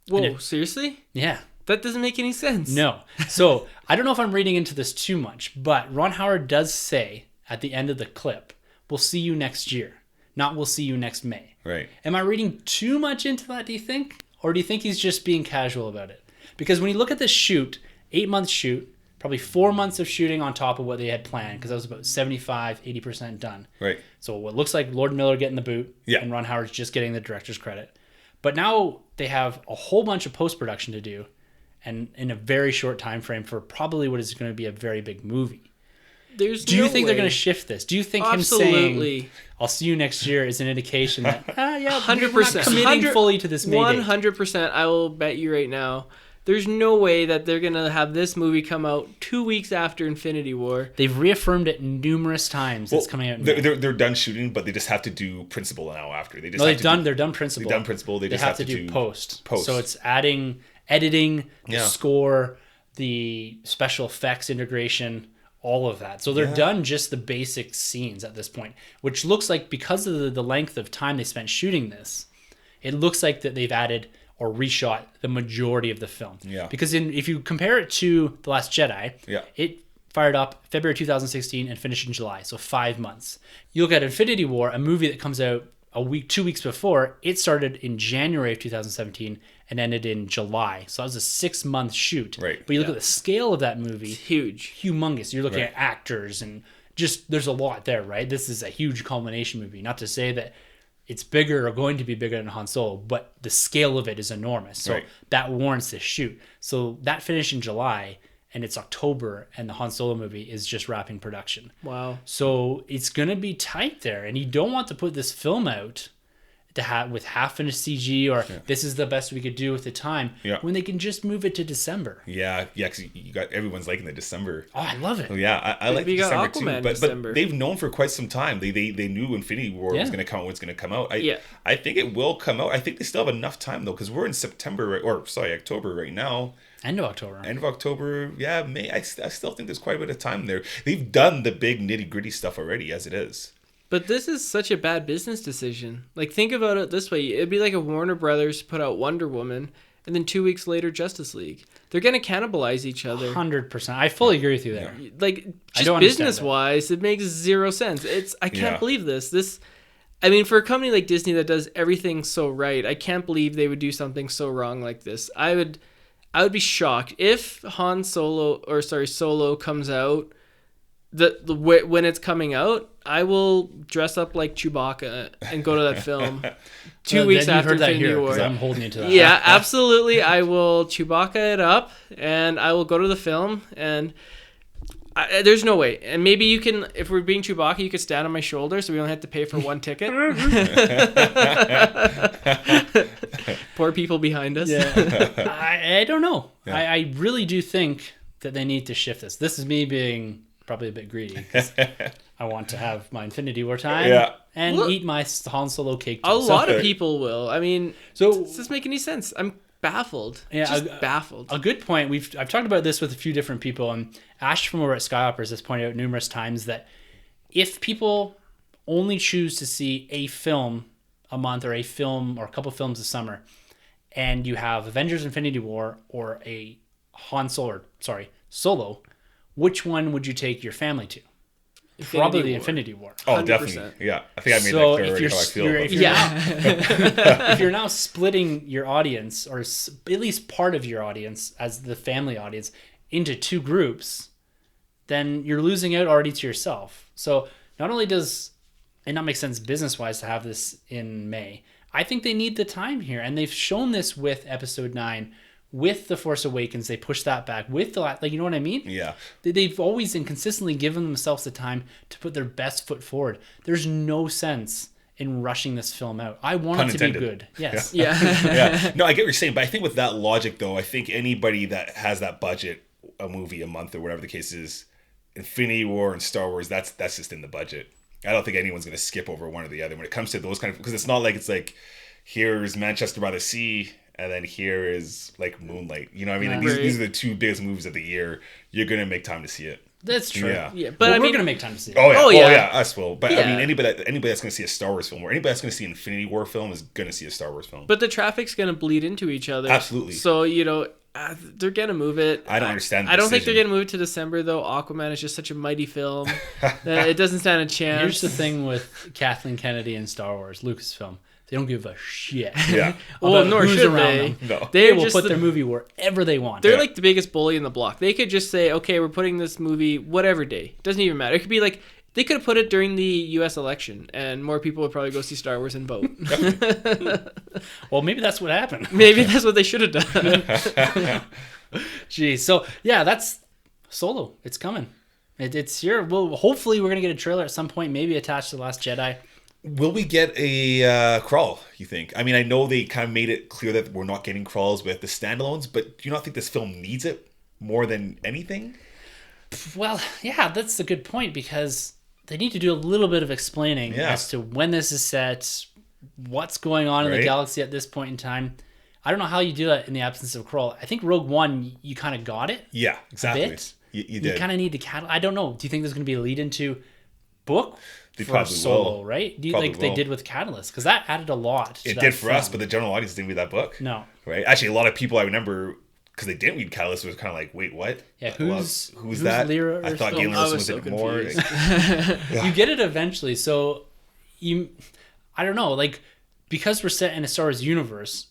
whoa, seriously? Yeah. That doesn't make any sense. No. So I don't know if I'm reading into this too much, but Ron Howard does say at the end of the clip, we'll see you next year, not we'll see you next May. Right. Am I reading too much into that, do you think? Or do you think he's just being casual about it? Because when you look at this shoot, 8-month shoot, probably 4 months of shooting on top of what they had planned, because that was about 75, 80% done. Right. So what looks like Lord Miller getting the boot, Yeah. and Ron Howard's just getting the director's credit. But now they have a whole bunch of post-production to do, and in a very short time frame for probably what is going to be a very big movie. Do you think they're going to shift this? Do you think him saying, "I'll see you next year," is an indication that 100% committing fully to this May date? 100%. I will bet you right now. There's no way that they're going to have this movie come out 2 weeks after Infinity War. They've reaffirmed it numerous times. It's coming out. They're done shooting, but they just have to do principal now after. They're done principal. They've done principal. They just have to do post. Post. So it's adding, editing, the score, the special effects integration, all of that. So they're done just the basic scenes at this point, which looks like because of the length of time they spent shooting this, it looks like that they've added or reshot the majority of the film. Yeah. Because if you compare it to The Last Jedi, it fired up February 2016 and finished in July, so 5 months. You look at Infinity War, a movie that comes out 2 weeks before, it started in January of 2017 and ended in July. So that was a 6-month shoot. Right. But you look at the scale of that movie, It's huge. Humongous. You're looking at actors and just there's a lot there, right? This is a huge culmination movie. Not to say that it's bigger or going to be bigger than Han Solo, but the scale of it is enormous. So that warrants this shoot. So that finished in July, and it's October, and the Han Solo movie is just wrapping production. Wow. So it's going to be tight there, and you don't want to put this film out with half finished CG or this is the best we could do with the time when they can just move it to December. Yeah, because you got everyone's liking the December. Oh, I love it. Oh, yeah, I like December too. But they've known for quite some time. They knew Infinity War was going to come out. Was going to come out. I think it will come out. I think they still have enough time though, because we're in October right now. End of October. Yeah, May. I still think there's quite a bit of time there. They've done the big nitty gritty stuff already as it is. But this is such a bad business decision. Like, think about it this way. It'd be like if Warner Brothers put out Wonder Woman and then 2 weeks later Justice League. They're going to cannibalize each other. 100%. I fully agree with you there. Like, just business-wise, it makes zero sense. I can't believe this. I mean, for a company like Disney that does everything so right, I can't believe they would do something so wrong like this. I would be shocked if Solo comes out. When it's coming out, I will dress up like Chewbacca and go to that film 2 weeks after Infinity War. I'm holding you to that. Yeah, absolutely. I will Chewbacca it up, and I will go to the film, and there's no way. And maybe you can, if we're being Chewbacca, you could stand on my shoulder so we don't have to pay for one ticket. Poor people behind us. Yeah. I don't know. Yeah. I really do think that they need to shift this. This is me being probably a bit greedy because I want to have my Infinity War time and eat my Han Solo cake too. A lot of people will. I mean, does this make any sense? I'm baffled. Yeah, baffled. A good point. I've talked about this with a few different people, and Ash from over at Skyhoppers has pointed out numerous times that if people only choose to see a film a month or a film or a couple films a summer, and you have Avengers Infinity War or a Solo, which one would you take your family to? Probably the Infinity War. 100%. Oh, definitely. Yeah. I think I made that clear already how I feel. If you're now splitting your audience, or at least part of your audience as the family audience, into two groups, then you're losing out already to yourself. So not only does it not make sense business-wise to have this in May, I think they need the time here. And they've shown this with Episode 9, with The Force Awakens. They pushed that back with you know what I mean? Yeah. They've always and consistently given themselves the time to put their best foot forward. There's no sense in rushing this film out. I want it to be good. Yes. Yeah. Yeah. No, I get what you're saying, but I think with that logic though, I think anybody that has that budget, a movie a month or whatever the case is, Infinity War and Star Wars, that's just in the budget. I don't think anyone's going to skip over one or the other when it comes to those kind of, because it's not like here's Manchester by the Sea and then here is like Moonlight. You know what I mean? Yeah. These are the two biggest movies of the year. You're going to make time to see it. That's true. Yeah. But we're going to make time to see it. Oh yeah, us will. But I mean, anybody that's going to see a Star Wars film or anybody that's going to see an Infinity War film is going to see a Star Wars film. But the traffic's going to bleed into each other. Absolutely. So, they're going to move it. I don't understand I don't think they're going to move it to December, though. Aquaman is just such a mighty film. It doesn't stand a chance. Here's the thing with Kathleen Kennedy and Star Wars, Lucasfilm. They don't give a shit. Yeah. Well, nor should they. No. They will put their movie wherever they want. They're like the biggest bully in the block. They could just say, okay, we're putting this movie whatever day. It doesn't even matter. It could be like They could have put it during the U.S. election, and more people would probably go see Star Wars and vote. Well, maybe that's what happened. Maybe that's what they should have done. Geez. So, yeah, that's Solo. It's coming. It's here. Well, hopefully we're going to get a trailer at some point, maybe attached to The Last Jedi. Will we get a crawl, you think? I mean, I know they kind of made it clear that we're not getting crawls with the standalones, but do you not think this film needs it more than anything? Well, yeah, that's a good point, because they need to do a little bit of explaining as to when this is set, what's going on in the galaxy at this point in time. I don't know how you do that in the absence of a crawl. I think Rogue One, you kind of got it. Yeah, exactly. A bit. You did. You kind of need to I don't know. Do you think there's going to be a lead into book they for Solo, will. Right? Do you like they did with Catalyst? Because that added a lot to it did for us, but the general audience didn't read that book. No. Right? Actually, a lot of people I remember, because they didn't read Catalyst, was kind of like, wait, what? Yeah, who's that? Lyra I thought Galen was in it more. You get it eventually. So, I don't know. Like, because we're set in a Star Wars universe,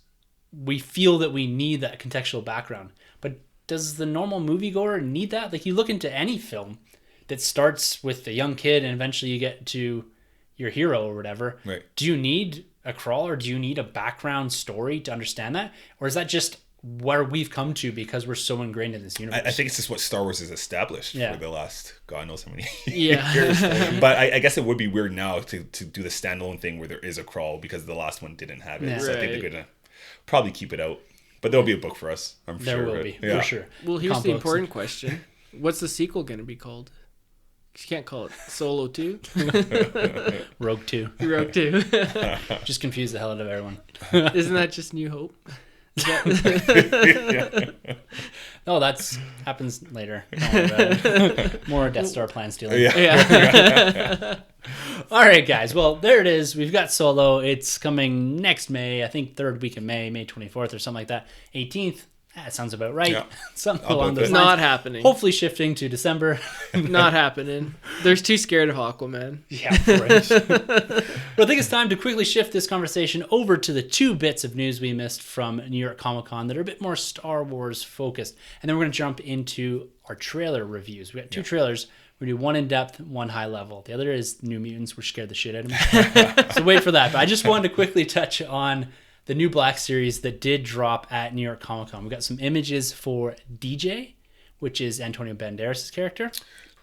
we feel that we need that contextual background. But does the normal moviegoer need that? Like, you look into any film that starts with a young kid and eventually you get to your hero or whatever. Right. Do you need a crawl, or do you need a background story to understand that? Or is that just where we've come to because we're so ingrained in this universe? I think it's just what Star Wars has established for the last God knows how many years. But I guess it would be weird now to do the standalone thing where there is a crawl, because the last one didn't have it. Yeah. So I think they're going to probably keep it out. But there'll be a book for us, I'm sure. There will be, for sure. Well, here's the important question. What's the sequel going to be called? You can't call it Solo 2. Rogue 2. Rogue 2. Just confuse the hell out of everyone. Isn't that just New Hope? No, that's happens later. Don't worry about it. More Death Star plans dealing. Yeah. All right, guys. Well, there it is. We've got Solo. It's coming next May. I think third week of May 24th or something like that. 18th. That sounds about right. Yeah. Something along those lines. Not happening. Hopefully shifting to December. Not happening. They're too scared of Aquaman. Yeah, right. But I think it's time to quickly shift this conversation over to the two bits of news we missed from New York Comic Con that are a bit more Star Wars focused. And then we're going to jump into our trailer reviews. We got two trailers. We're going to do one in depth, one high level. The other is New Mutants, which scared the shit out of me. So wait for that. But I just wanted to quickly touch on the new Black series that did drop at New York Comic Con. We got some images for DJ, which is Antonio Banderas' character.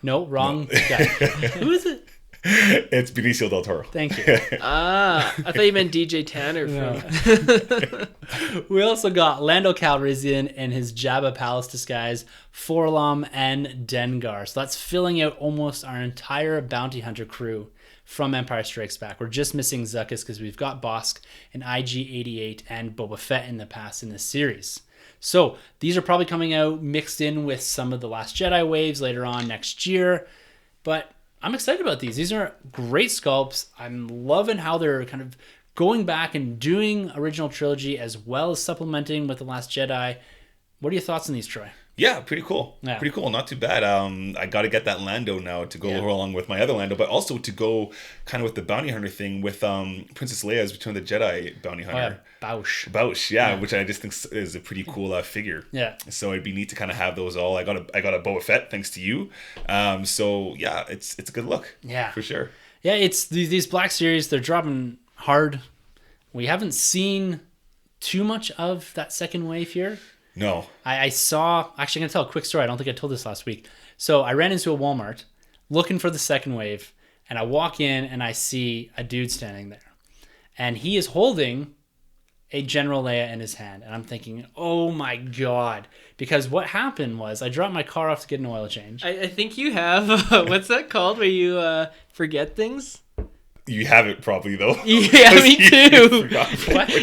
No, wrong guy. Who is it? It's Benicio del Toro. Thank you. I thought you meant DJ Tanner. We also got Lando Calrissian in his Jabba Palace disguise, Forlom, and Dengar. So that's filling out almost our entire bounty hunter crew from Empire Strikes Back. We're just missing Zuckuss because we've got Bosk and IG-88 and Boba Fett in the past in this series. So these are probably coming out mixed in with some of the Last Jedi waves later on next year. But I'm excited about these. These are great sculpts. I'm loving how they're kind of going back and doing original trilogy as well as supplementing with The Last Jedi. What are your thoughts on these, Troy? Yeah, pretty cool. Yeah. Pretty cool. Not too bad. I got to get that Lando now to go along with my other Lando, but also to go kind of with the bounty hunter thing with Princess Leia's Return of the Jedi bounty hunter. Bausch, yeah, which I just think is a pretty cool figure. Yeah. So it'd be neat to kind of have those all. I got a Boba Fett thanks to you. So yeah, it's a good look. Yeah, for sure. Yeah, it's these Black series. They're dropping hard. We haven't seen too much of that second wave here. No. I saw, actually I'm going to tell a quick story. I don't think I told this last week. So I ran into a Walmart looking for the second wave, and I walk in and I see a dude standing there. And he is holding a General Leia in his hand. And I'm thinking, oh my God. Because what happened was I dropped my car off to get an oil change. I think you have, what's that called where you forget things? You have it probably though. Yeah, me too.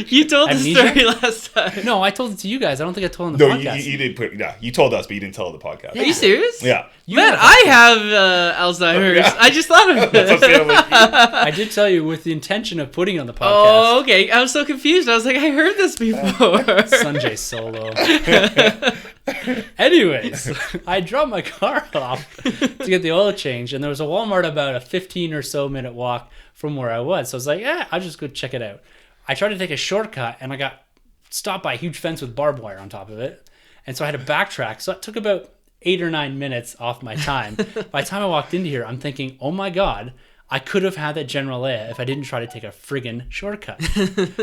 You told the story last time. No, I told it to you guys. I don't think I told it on the podcast. You did put. Yeah, you told us, but you didn't tell the podcast. Yeah. Are you serious? Yeah. I have Alzheimer's. Yeah. I just thought of it. I did tell you with the intention of putting it on the podcast. Oh, okay. I was so confused. I was like, I heard this before. Sunjay Solo. Anyways, I dropped my car off to get the oil change, and there was a Walmart about a 15 or so minute walk from where I was. So I was like, I'll just go check it out. I tried to take a shortcut, and I got stopped by a huge fence with barbed wire on top of it. And so I had to backtrack. So it took about 8 or 9 minutes off my time. By the time I walked into here, I'm thinking, oh my God, I could have had that General Leia if I didn't try to take a friggin' shortcut.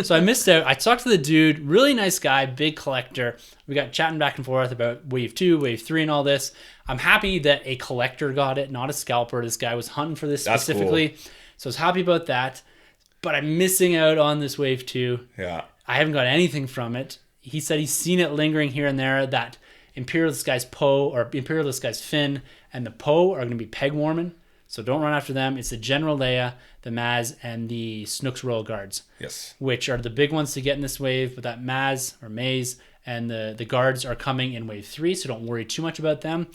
So I missed out. I talked to the dude, really nice guy, big collector. We got chatting back and forth about Wave 2, Wave 3 and all this. I'm happy that a collector got it, not a scalper. This guy was hunting for this specifically. Cool. So I was happy about that. But I'm missing out on this Wave 2. Yeah. I haven't got anything from it. He said he's seen it lingering here and there, that Imperialist guy's Poe or Imperialist guy's Finn and the Poe are going to be peg warming. So don't run after them. It's the General Leia, the Maz, and the Snook's Royal Guards. Yes. Which are the big ones to get in this wave. But that Maz or Maze and the Guards are coming in Wave 3, so don't worry too much about them.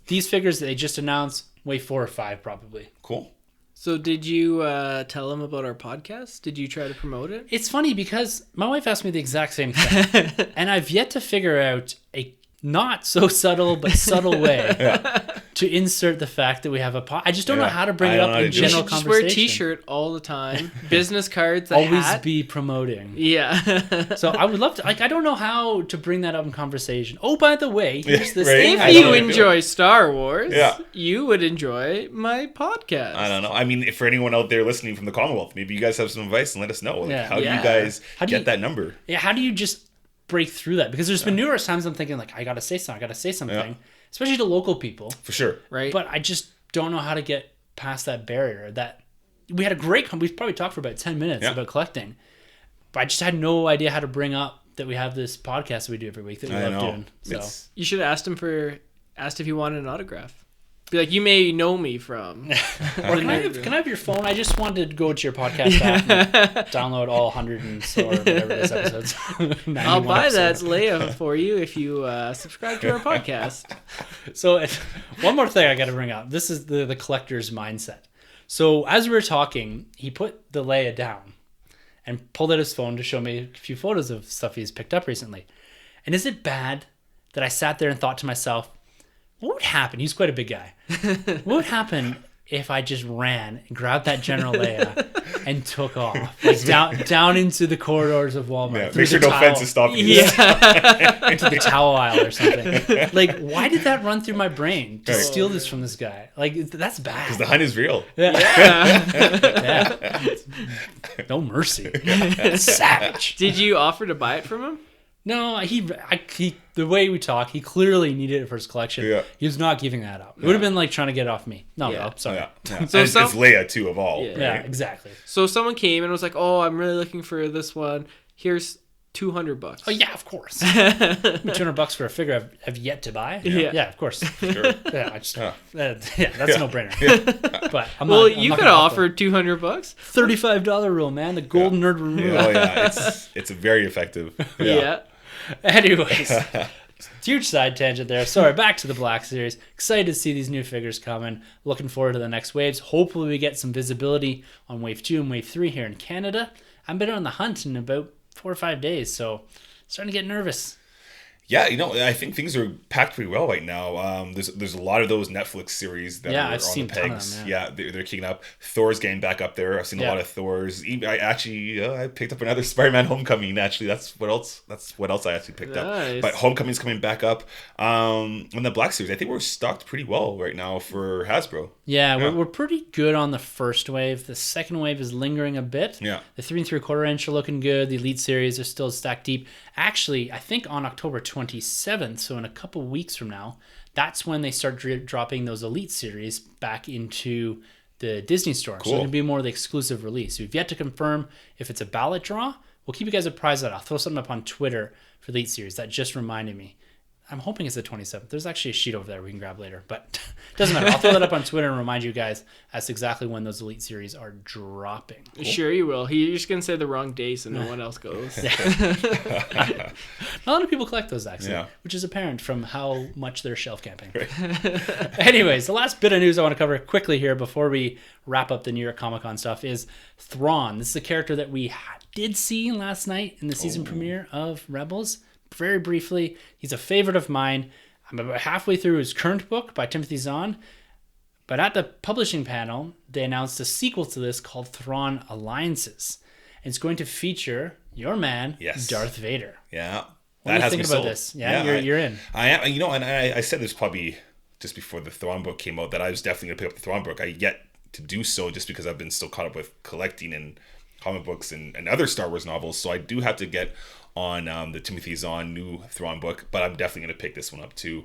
These figures that they just announced, Wave 4 or 5 probably. Cool. So did you tell them about our podcast? Did you try to promote it? It's funny because my wife asked me the exact same thing. And I've yet to figure out a not so subtle but subtle way to insert the fact that we have a pod. I just don't know how to bring it up in general conversation. Just wear a t-shirt all the time, business cards, a always hat. Be promoting. Yeah. So I would love to, I don't know how to bring that up in conversation. Oh, by the way, here's this thing. If you enjoy Star Wars, yeah, you would enjoy my podcast. I don't know. I mean, for anyone out there listening from the Commonwealth, maybe you guys have some advice and let us know. Like, how do you guys get that number? Yeah, how do you just break through that? Because there's been numerous times I'm thinking like, I gotta say something, especially to local people, for sure, right? But I just don't know how to get past that barrier. That we had a great we probably talked for about 10 minutes about collecting, but I just had no idea how to bring up that we have this podcast that we do every week that we love doing. So you should have asked if he wanted an autograph. Be like, you may know me from. Or can I have your phone? I just wanted to go to your podcast app and download all 100 and so or whatever it is episodes. I'll buy that Leia for you if you subscribe to our podcast. So one more thing I got to bring up. This is the collector's mindset. So as we were talking, he put the Leia down and pulled out his phone to show me a few photos of stuff he's picked up recently. And is it bad that I sat there and thought to myself, what would happen? He's quite a big guy. What would happen if I just ran and grabbed that General Leia and took off, like down into the corridors of Walmart? Yeah, make sure no fences stop you. Yeah, into the towel aisle or something. Like, why did that run through my brain to steal this from this guy? Like, that's bad. Because the hunt is real. Yeah. No mercy. Savage. Did you offer to buy it from him? No, he the way we talk, he clearly needed it for his collection. Yeah. He was not giving that up. It would have been like trying to get it off me. No, sorry. Yeah. So it's Leia too of all. Yeah, right? Exactly. So someone came and was like, "Oh, I'm really looking for this one. Here's $200." Oh yeah, of course. $200 for a figure I've yet to buy. Yeah, of course. Sure. Yeah, that's a no brainer. Yeah. But you could have offered $200. $35 rule, man. The golden nerd rule. Oh yeah, it's very effective. Yeah. Anyways, huge side tangent there. Sorry, back to the Black Series. Excited to see these new figures coming. Looking forward to the next waves. Hopefully we get some visibility on Wave 2 and Wave 3 here in Canada. I've been on the hunt in about 4 or 5 days, so starting to get nervous. Yeah, I think things are packed pretty well right now. There's a lot of those Netflix series that are I've on seen the pegs. Ton of them, they're kicking up. Thor's getting back up there. I've seen a lot of Thors. I picked up another Spider-Man Homecoming. Actually, that's what else I actually picked up. But Homecoming's coming back up. On the Black Series, I think we're stocked pretty well right now for Hasbro. Yeah, we're pretty good on the first wave. The second wave is lingering a bit. Yeah. The 3 3/4 inch are looking good. The Elite Series are still stacked deep. Actually, I think on October 27th, so in a couple weeks from now, that's when they start dropping those Elite Series back into the Disney store. Cool. So it'll be more of the exclusive release. We've yet to confirm if it's a ballot draw. We'll keep you guys apprised of that. I'll throw something up on Twitter for Elite Series. That just reminded me. I'm hoping it's the 27th. There's actually a sheet over there we can grab later, but doesn't matter. I'll throw that up on Twitter and remind you guys as to exactly when those Elite Series are dropping. Cool. Sure you will. You're just going to say the wrong day so no one else goes. A lot of people collect those, actually, which is apparent from how much they're shelf camping. Right. Anyways, the last bit of news I want to cover quickly here before we wrap up the New York Comic Con stuff is Thrawn. This is a character that we did see last night in the season premiere of Rebels. Very briefly, he's a favorite of mine. I'm about halfway through his current book by Timothy Zahn, but at the publishing panel, they announced a sequel to this called Thrawn Alliances. And it's going to feature your man, Darth Vader. Yeah. What do you think about this? Yeah, you're in. I am. And I said this probably just before the Thrawn book came out that I was definitely going to pick up the Thrawn book. I yet to do so just because I've been still caught up with collecting and comic books and other Star Wars novels. So I do have to get on the Timothy Zahn new Thrawn book, but I'm definitely going to pick this one up too.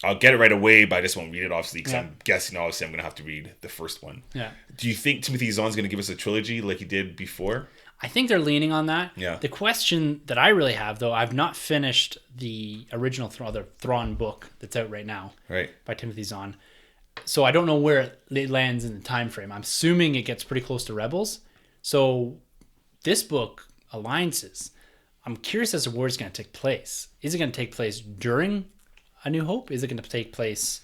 I'll get it right away, but I just won't read it, obviously, because I'm guessing, obviously, I'm going to have to read the first one. Yeah. Do you think Timothy Zahn's going to give us a trilogy like he did before? I think they're leaning on that. Yeah. The question that I really have, though, I've not finished the original Thrawn book that's out right now, Right. by Timothy Zahn. So I don't know where it lands in the time frame. I'm assuming it gets pretty close to Rebels. So this book, Alliances, I'm curious as to where it's going to take place. Is it going to take place during A New Hope? Is it going to take place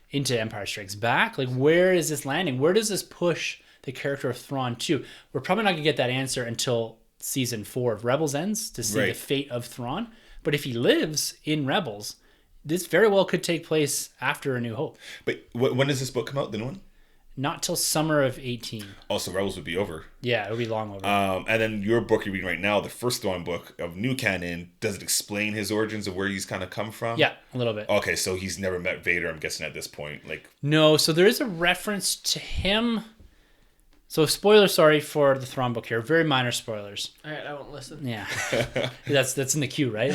into Empire Strikes Back? Like, where is this landing? Where does this push the character of Thrawn to? We're probably not going to get that answer until season 4 of Rebels ends to see the fate of Thrawn. But if he lives in Rebels, this very well could take place after A New Hope. But when does this book come out, the new one? Not till summer of 18. Oh, so Rebels would be over. Yeah, it'll be long over. And then your book you're reading right now, the first Thrawn book of New Canon, does it explain his origins of where he's kind of come from? Yeah, a little bit. Okay, so he's never met Vader, I'm guessing, at this point. Like, no, so there is a reference to him. So spoiler, sorry for the Thrawn book here. Very minor spoilers. All right, I won't listen. Yeah. that's in the queue, right?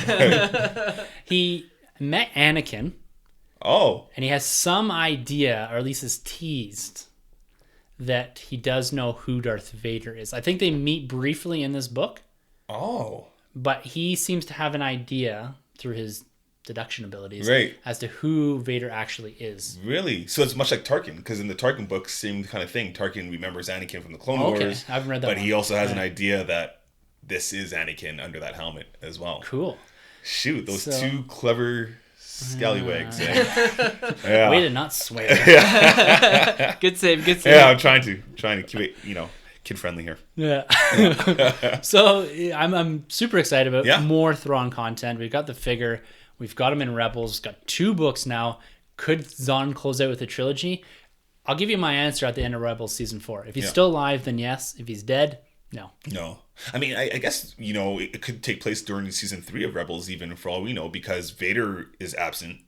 He met Anakin. Oh. And he has some idea, or at least is teased, that he does know who Darth Vader is. I think they meet briefly in this book. Oh. But he seems to have an idea through his deduction abilities as to who Vader actually is. Really? So it's much like Tarkin, because in the Tarkin book, same kind of thing. Tarkin remembers Anakin from the Clone Wars. I haven't read that But one. he also has an idea that this is Anakin under that helmet as well. Cool. Shoot, those two clever scallywags. Yeah. Way to not swear. Good save. Yeah, I'm trying to keep it, kid friendly here. Yeah. So I'm super excited about more Thrawn content. We've got the figure. We've got him in Rebels. Got 2 books now. Could Zahn close out with a trilogy? I'll give you my answer at the end of Rebels season 4. If he's still alive, then yes. If he's dead, no. No. I mean, I guess, it could take place during season 3 of Rebels, even for all we know, because Vader is absent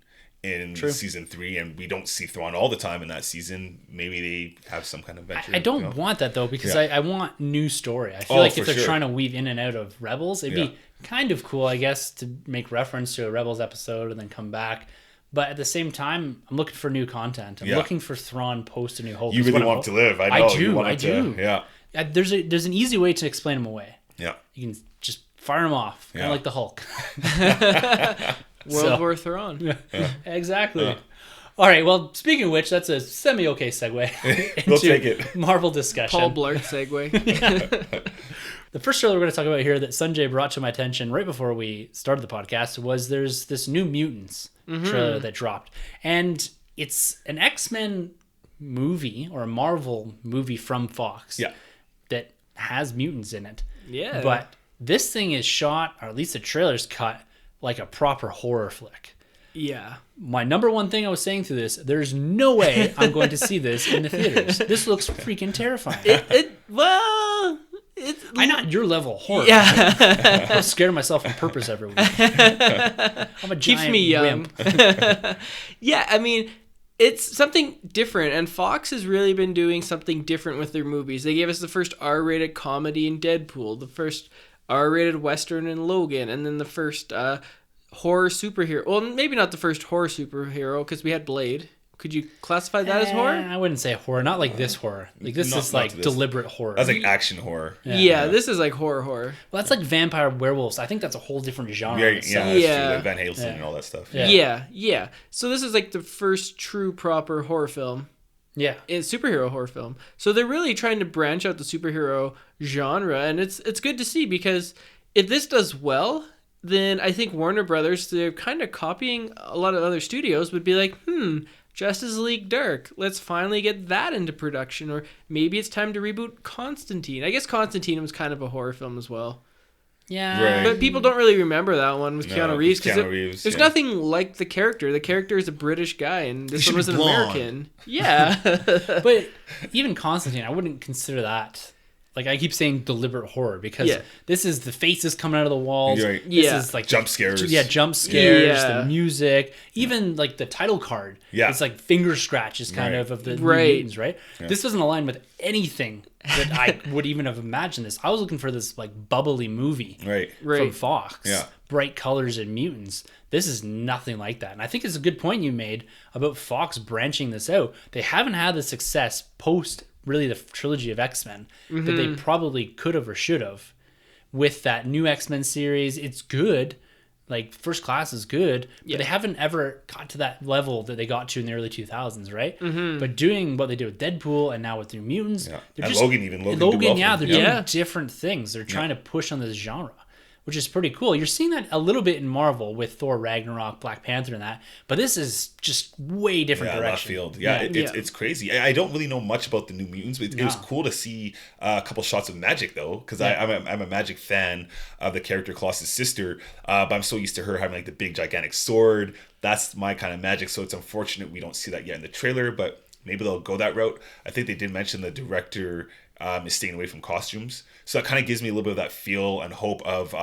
in season 3, and we don't see Thrawn all the time in that season. Maybe they have some kind of venture. I don't want that, though, because I want new story. I feel like if they're trying to weave in and out of Rebels, it'd be kind of cool, I guess, to make reference to a Rebels episode and then come back. But at the same time, I'm looking for new content. I'm looking for Thrawn post A New Hope. You really want him to live. I know. I do. Yeah. There's an easy way to explain him away. Yeah. You can just fire him off, kind of like the Hulk. World War Thrawn. Yeah. Exactly. All right. Well, speaking of which, that's a semi-okay segue We'll take it. Marvel discussion. Paul Blart segue. The first trailer we're going to talk about here that Sunjay brought to my attention right before we started the podcast was there's this new Mutants trailer that dropped. And it's an X-Men movie or a Marvel movie from Fox that has mutants in it. Yeah. But this thing is shot, or at least the trailer's cut, like a proper horror flick. Yeah. My number one thing I was saying through this, there's no way I'm going to see this in the theaters. This looks freaking terrifying. I'm not your level of horror. Yeah. I'm scared of myself on purpose every week. I'm a giant Keeps me young. wimp. Yeah, I mean, it's something different, and Fox has really been doing something different with their movies. They gave us the first R-rated comedy in Deadpool, the first R-rated Western in Logan, and then the first horror superhero. Well, maybe not the first horror superhero, because we had Blade. Could you classify that as horror? I wouldn't say horror. Not like this horror. Like this is like deliberate horror. That's like action horror. Yeah, this is like horror. Well, that's like vampire werewolves. I think that's a whole different genre. Yeah, that's true. Like Van Helsing and all that stuff. Yeah. So this is like the first true proper horror film. Yeah. It's superhero horror film. So they're really trying to branch out the superhero genre, and it's good to see, because if this does well, then I think Warner Brothers, they're kind of copying a lot of other studios, would be like, Justice League Dark, let's finally get that into production. Or maybe it's time to reboot Constantine. I guess Constantine was kind of a horror film as well. Yeah. Right. But people don't really remember that one with Keanu Reeves. Reeves, there's nothing like the character. The character is a British guy, and this one was an blonde. American. Yeah. But even Constantine, I wouldn't consider that like I keep saying deliberate horror because Yeah. this is the faces coming out of the walls. Right. This Yeah. is like Jump scares. Yeah, jump scares, Yeah. the music, even like the title card. Yeah. It's like finger scratches kind Right. of the Right. Mutants, right? This doesn't align with anything that I would even have imagined this. I was looking for this like bubbly movie Right. from Right. Fox. Yeah. Bright colors and mutants. This is nothing like that. And I think it's a good point you made about Fox branching this out. They haven't had the success post really the trilogy of X-Men that they probably could have or should have with that new X-Men series. It's good. Like First Class is good, but they haven't ever got to that level that they got to in the early 2000s, right? But doing what they did with Deadpool and now with New Mutants, Yeah. they're And just Logan did well for yeah, them. they're Yeah. doing different things. They're trying to push on this genre, which is pretty cool. You're seeing that a little bit in Marvel with Thor Ragnarok, Black Panther, and that, but this is just way different Yeah, left direction. field. Yeah, Yeah. it's crazy. I don't really know much about the New Mutants, but it was No. cool to see a couple shots of Magic though, because I'm a Magic fan of the character Colossus' sister, but I'm so used to her having like the big gigantic sword. That's my kind of Magic, so it's unfortunate we don't see that yet in the trailer, but maybe they'll go that route. I think they did mention the director is staying away from costumes, so that kind of gives me a little bit of that feel and hope of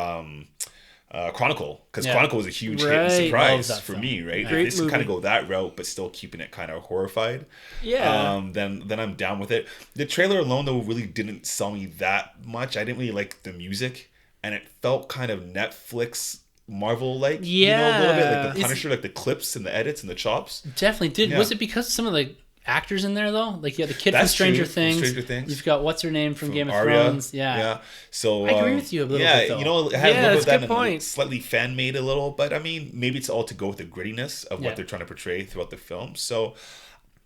Chronicle, because Yeah. Chronicle was a huge hit Right. and Love surprise that for film. me, right? Great If they kind movie. of go that route, but still keeping it kind of horrified, Yeah. then I'm down with it. The trailer alone, though, really didn't sell me that much. I didn't really like the music, and it felt kind of Netflix Marvel-like. You know, a little bit like the Yeah. Punisher, like the clips and the edits and the chops. Definitely did. Yeah. Was it because of some of the actors in there though? Like you had the kid from That's Stranger true, from Things. Stranger Things. You've got what's her name from Game of Arya. Thrones. Yeah. So I agree with you a little yeah, bit, though. you know, it had Yeah, a little that's bit a of good that and point. slightly fan made a little, but I mean, maybe it's all to go with the grittiness of Yeah. what they're trying to portray throughout the film. So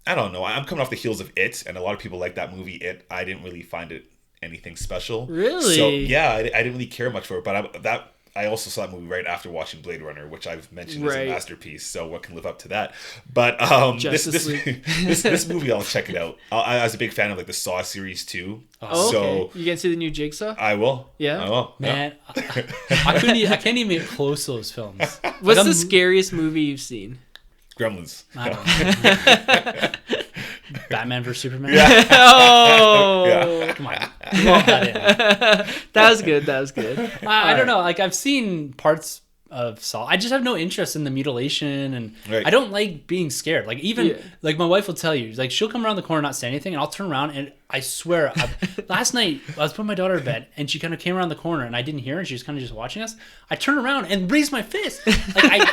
I don't know. I'm coming off the heels of It, and a lot of people like that movie. It, I didn't really find it anything special. Really? So yeah, I didn't really care much for it. But I also saw that movie right after watching Blade Runner, which I've mentioned is Right. a masterpiece. So what can live up to that? But Justice this movie, I'll check it out. I was a big fan of like the Saw series too. Oh, So okay. You can see the new Jigsaw? I will. Yeah? I will. Yeah. Man, I can't even get close to those films. What's I'm- the scariest movie you've seen? Gremlins. I don't know. Batman vs Superman. Oh, Yeah. Come on, lump that in. that was good. That was good. I don't know. Like I've seen parts of Saw. I just have no interest in the mutilation, and Right. I don't like being scared. Like even Yeah. like my wife will tell you, like she'll come around the corner and not say anything, and I'll turn around and I swear, last night I was putting my daughter to bed, and she kind of came around the corner, and I didn't hear her, and she was kind of just watching us. I turned around and raised my fist, like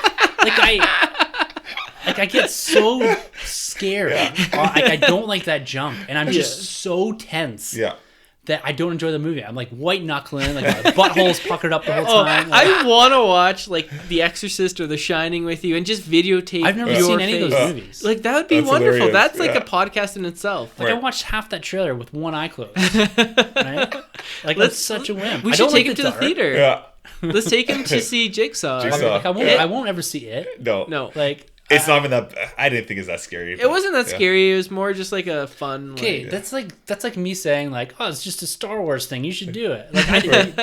I get so scared. Like I don't like that jump, and I'm just so tense. Yeah. That I don't enjoy the movie. I'm like white knuckling, like my butthole's puckered up the whole Oh, time. Like, I want to watch like The Exorcist or The Shining with you and just videotape. I've never your seen any of face. those movies. Like that would be That's wonderful. hilarious. That's like Yeah. a podcast in itself. Like I Right. watched half that trailer with one eye closed. Right? Like that's such a whim. We I should don't take like him to the dark. theater. Yeah. Let's take him to see Jigsaw. Jigsaw. Like I won't ever see it. No. No, Like It's not even that. I didn't think it's that scary. it wasn't that Yeah. scary. It was more just like a fun. okay, Like, that's like me saying like, oh, it's just a Star Wars thing. You should do it. Like I didn't,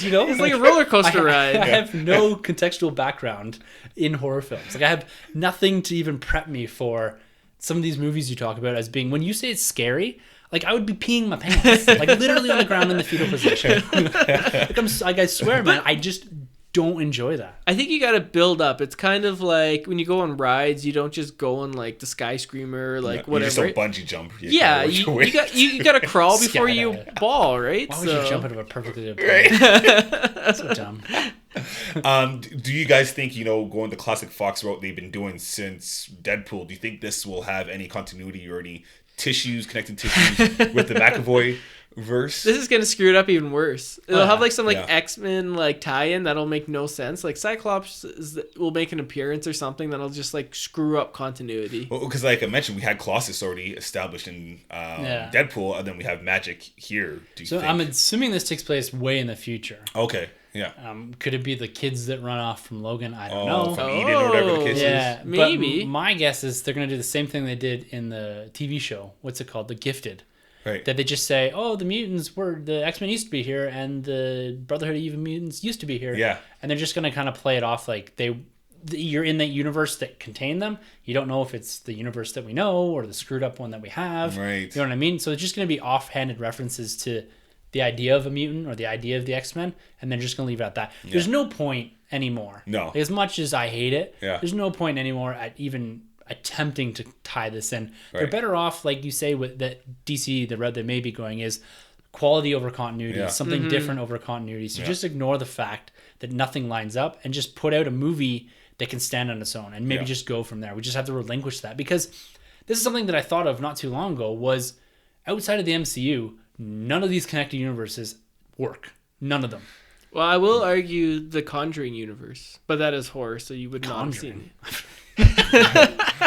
you know, it's like a roller coaster I ride. have no contextual background in horror films. Like I have nothing to even prep me for some of these movies you talk about as being. When you say it's scary, like I would be peeing my pants, like literally on the ground in the fetal position. Like I swear, man, I just don't enjoy that. I think you got to build up. It's kind of like when you go on rides, you don't just go on like the Sky Screamer, like You whatever. just don't bungee jump. You Yeah, kinda work your way. you got to crawl before you Skydive. ball, right? Why would you jump out of a perfectly good plane? Right. So dumb. Do you guys think, going the classic Fox route they've been doing since Deadpool, do you think this will have any continuity or any connecting tissues with the McAvoy verse? This is gonna screw it up even worse. It'll yeah. have like some like Yeah. X-Men like tie-in that'll make no sense. Like Cyclops will make an appearance or something that'll just like screw up continuity. Well, because like I mentioned, we had Colossus already established in Deadpool, and then we have Magic here. Do you So think? I'm assuming this takes place way in the future. Okay, yeah. Could it be the kids that run off from Logan? I don't Oh, know. from Eden or whatever the case is. Yeah, Maybe. But my guess is they're gonna do the same thing they did in the TV show. What's it called? The Gifted. Right. That they just say, "Oh, the mutants were the X-Men used to be here, and the Brotherhood of Evil Mutants used to be here." Yeah. And they're just gonna kind of play it off like you're in that universe that contained them. You don't know if it's the universe that we know or the screwed up one that we have. Right. You know what I mean? So it's just gonna be offhanded references to the idea of a mutant or the idea of the X-Men, and they're just going to leave it at that. Yeah. There's no point anymore. No. As much as I hate it, there's no point anymore at even attempting to tie this in. Right. They're better off, like you say, with that DC, the route they may be going is quality over continuity, something different over continuity. So just ignore the fact that nothing lines up and just put out a movie that can stand on its own and maybe just go from there. We just have to relinquish that, because this is something that I thought of not too long ago was outside of the MCU, none of these connected universes work. None of them. Well, I will argue the Conjuring universe, but that is horror, so you would not have seen it.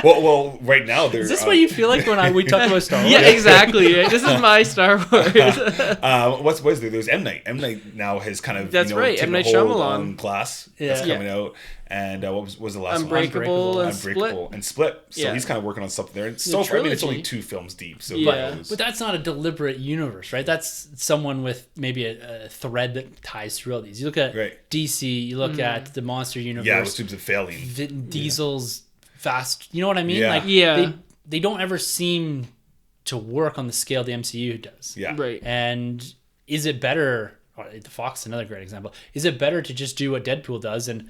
well, right now there's. Is this what you feel like when we talk about Star Wars? Yeah, exactly. This is my Star Wars. What's there? There's M Night. M Night now has kind of right. taken M Night a hold Shyamalan on Glass that's coming out, and what was the last Unbreakable one? and Unbreakable and Split. So he's kind of working on something there. And so far, it's only 2 films deep. So but that's not a deliberate universe, right? That's someone with maybe a thread that ties through all these. You look at DC. You look at the Monster Universe. Yeah, it seems failing. Vin Diesel's Fast. You know what I mean? Yeah. They don't ever seem to work on the scale the MCU does. Yeah. Right. And is it better? The Fox is another great example. Is it better to just do what Deadpool does and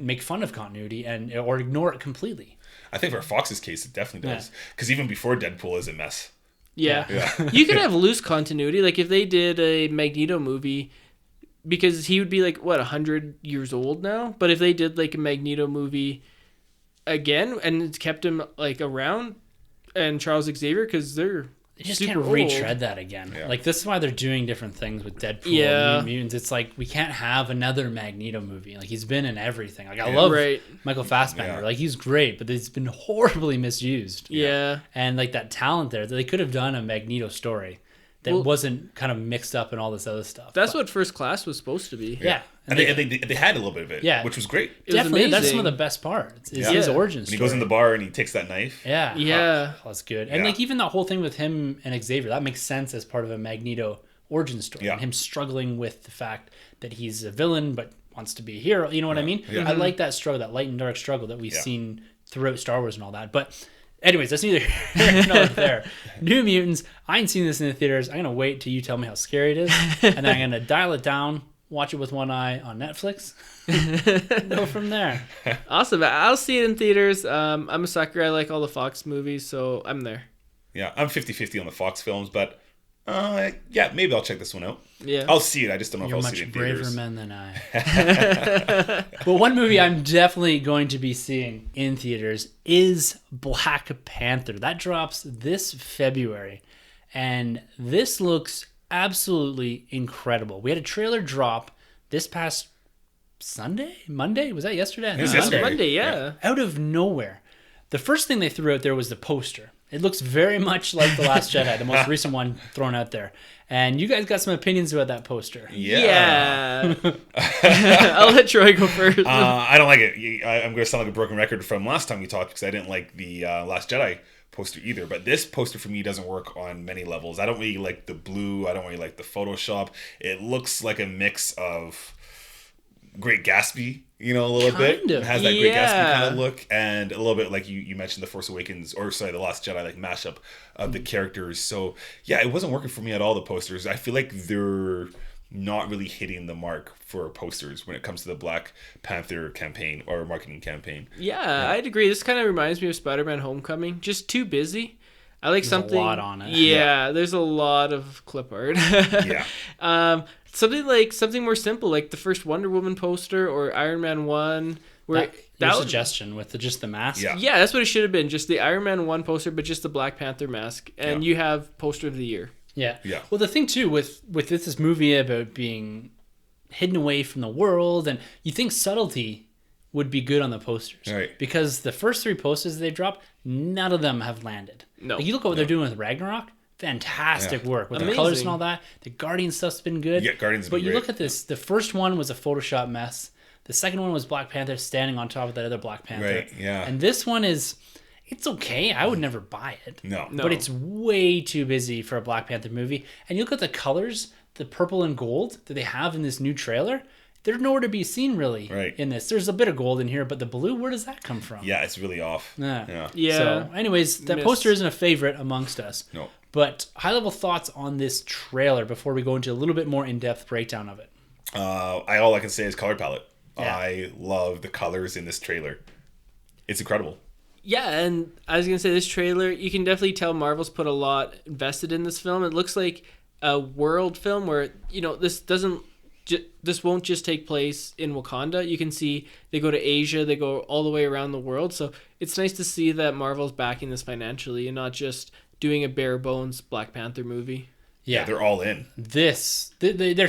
make fun of continuity or ignore it completely? I think for Fox's case, it definitely does. Because even before Deadpool is a mess. Yeah. You could have loose continuity. Like if they did a Magneto movie, because he would be like, 100 years old now? But if they did like a Magneto movie again and it's kept him like around, and Charles Xavier, because they just super can't old. retread that again. Like this is why they're doing different things with Deadpool and Mutants. It's like we can't have another Magneto movie. Like he's been in everything. Like I love Michael Fassbender. Like he's great, but he's been horribly misused. And like that talent there, they could have done a Magneto story that wasn't kind of mixed up in all this other stuff. That's what First Class was supposed to be. Yeah. And they had a little bit of it, which was great. Definitely, that's some of the best parts. Is his origin story. When he goes in the bar and he takes that knife. Yeah. Oh, that's good. And like even the whole thing with him and Xavier, that makes sense as part of a Magneto origin story. And him struggling with the fact that he's a villain but wants to be a hero. You know what I mean? I like that struggle, that light and dark struggle that we've seen throughout Star Wars and all that. But anyways, that's neither here nor there. New Mutants. I ain't seen this in the theaters. I'm going to wait till you tell me how scary it is. And then I'm going to dial it down, watch it with one eye on Netflix, go from there. Awesome. I'll see it in theaters. I'm a sucker. I like all the Fox movies, so I'm there. Yeah, I'm 50-50 on the Fox films, but maybe I'll check this one out. Yeah, I'll see it. I just don't know if I'll see it in theaters. You're much braver men than I. But one movie I'm definitely going to be seeing in theaters is Black Panther. That drops this February, and this looks absolutely incredible. We had a trailer drop this past Monday? Was that yesterday? It was yesterday. Monday, yeah. Out of nowhere. The first thing they threw out there was the poster. It looks very much like The Last Jedi, the most recent one thrown out there. And you guys got some opinions about that poster. Yeah. I'll let Troy go first. I don't like it. I'm going to sound like a broken record from last time we talked because I didn't like the Last Jedi poster either. But this poster for me doesn't work on many levels. I don't really like the blue. I don't really like the Photoshop. It looks like a mix of Great Gatsby, a little bit. It has that Great Gatsby kind of look, and a little bit like you mentioned, The Force Awakens, The Last Jedi, like mashup of the characters. So yeah, it wasn't working for me at all, the posters. I feel like they're not really hitting the mark for posters when it comes to the Black Panther campaign or marketing campaign. Yeah, I'd agree. This kind of reminds me of Spider-Man Homecoming. Just too busy. I like something. There's a lot on it. Yeah, there's a lot of clip art. Something more simple, like the first Wonder Woman poster or Iron Man 1. Where that suggestion with just the mask. Yeah, that's what it should have been. Just the Iron Man 1 poster, but just the Black Panther mask. And you have poster of the year. Yeah. Well, the thing too with this movie about being hidden away from the world, and you think subtlety would be good on the posters. Right. Because the first 3 posters they've dropped, none of them have landed. No. Like you look at what they're doing with Ragnarok, fantastic work with the colors and all that. The Guardian stuff's been good. Yeah, Guardians have been great. great. Look at this. The first one was a Photoshop mess. The second one was Black Panther standing on top of that other Black Panther. Right, yeah. And this one it's okay. I would never buy it. No. But it's way too busy for a Black Panther movie. And you look at the colors, the purple and gold that they have in this new trailer, they're nowhere to be seen really Right. in this. There's a bit of gold in here, but the blue, where does that come from? Yeah, it's really off. Yeah. Yeah. So, anyways, that Miss. poster isn't a favorite amongst us. No. But high-level thoughts on this trailer before we go into a little bit more in-depth breakdown of it. All I can say is color palette. Yeah. I love the colors in this trailer. It's incredible. Yeah, and I was gonna say this trailer, you can definitely tell Marvel's put a lot invested in this film. It looks like a world film where this won't just take place in Wakanda. You can see they go to Asia, they go all the way around the world. So it's nice to see that Marvel's backing this financially and not just doing a bare bones Black Panther movie. Yeah, they're all in. They're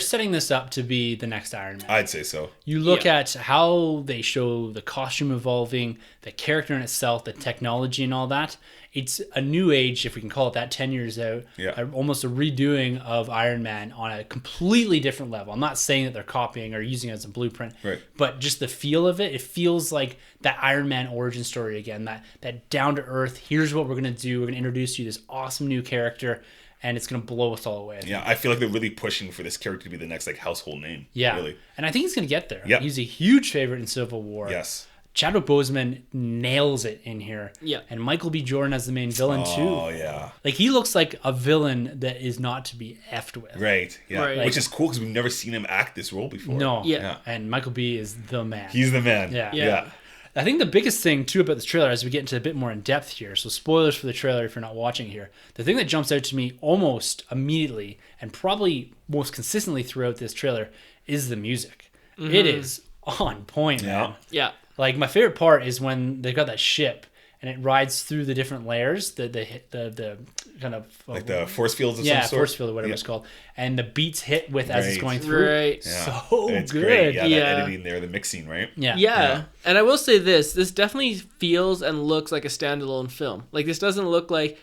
setting this up to be the next Iron Man. I'd say so. You look at how they show the costume evolving, the character in itself, the technology and all that. It's a new age, if we can call it that, 10 years out. Yeah. Almost a redoing of Iron Man on a completely different level. I'm not saying that they're copying or using it as a blueprint, Right. but just the feel of it feels like that Iron Man origin story again, that down-to-earth, here's what we're going to do. We're going to introduce you to this awesome new character, and it's going to blow us all away. I think. Yeah, I feel like they're really pushing for this character to be the next household name. Yeah. Really. And I think he's going to get there. Yeah. He's a huge favorite in Civil War. Yes. Chadwick Boseman nails it in here. Yeah. And Michael B. Jordan as the main villain, too. Oh, yeah. Like, he looks like a villain that is not to be effed with. Right. Yeah. Right. Which is cool because we've never seen him act this role before. No. Yeah. And Michael B. is the man. He's the man. Yeah. Yeah. I think the biggest thing, too, about this trailer, as we get into a bit more in depth here, so spoilers for the trailer if you're not watching here, the thing that jumps out to me almost immediately and probably most consistently throughout this trailer is the music. Mm-hmm. It is on point, Yeah. man. Yeah. Like, my favorite part is when they've got that ship and it rides through the different layers, the kind of... Like the force fields of yeah, some sort. force field or whatever it's called. And the beats hit with as it's Right. going through. Right. Yeah. So it's good. great. Yeah, Yeah. that editing there, the mixing, right? Yeah. Yeah. And I will say this definitely feels and looks like a standalone film. Like, this doesn't look like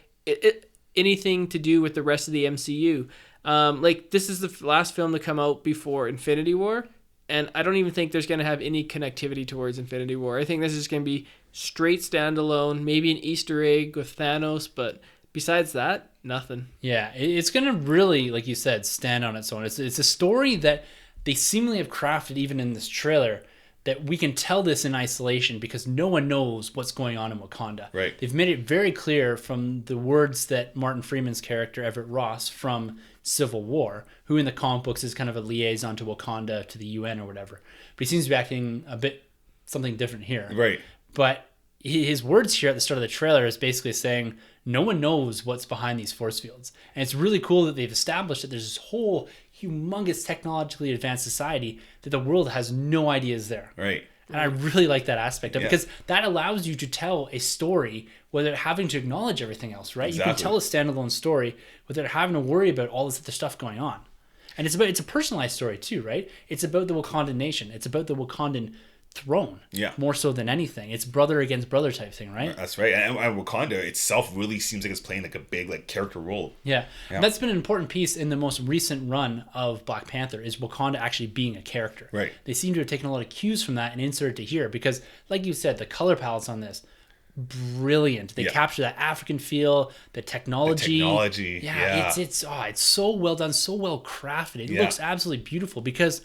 anything to do with the rest of the MCU. Like, this is the last film to come out before Infinity War, and I don't even think there's going to have any connectivity towards Infinity War. I think this is going to be straight standalone, maybe an Easter egg with Thanos, but besides that, nothing. Yeah, it's going to really, like you said, stand on its own. It's a story that they seemingly have crafted even in this trailer that we can tell this in isolation because no one knows what's going on in Wakanda. Right. They've made it very clear from the words that Martin Freeman's character, Everett Ross, from Civil War, who in the comic books is kind of a liaison to Wakanda, to the UN or whatever. But he seems to be acting a bit something different here. Right. But his words here at the start of the trailer is basically saying no one knows what's behind these force fields. And it's really cool that they've established that there's this whole humongous technologically advanced society that the world has no idea is there. Right. And I really like that aspect of it Yeah. because that allows you to tell a story without having to acknowledge everything else, right? Exactly. You can tell a standalone story without having to worry about all this other stuff going on. And it's a personalized story too, right? It's about the Wakandan nation. It's about the Wakandan throne. Yeah. More so than anything. It's brother against brother type thing, right? That's right. And Wakanda itself really seems like it's playing like a big character role. Yeah. Yeah. That's been an important piece in the most recent run of Black Panther is Wakanda actually being a character. Right. They seem to have taken a lot of cues from that and inserted it here because, like you said, the color palettes on this, brilliant. They Yeah. capture that African feel, the technology. Yeah. It's so well done, so well crafted. It Yeah. looks absolutely beautiful because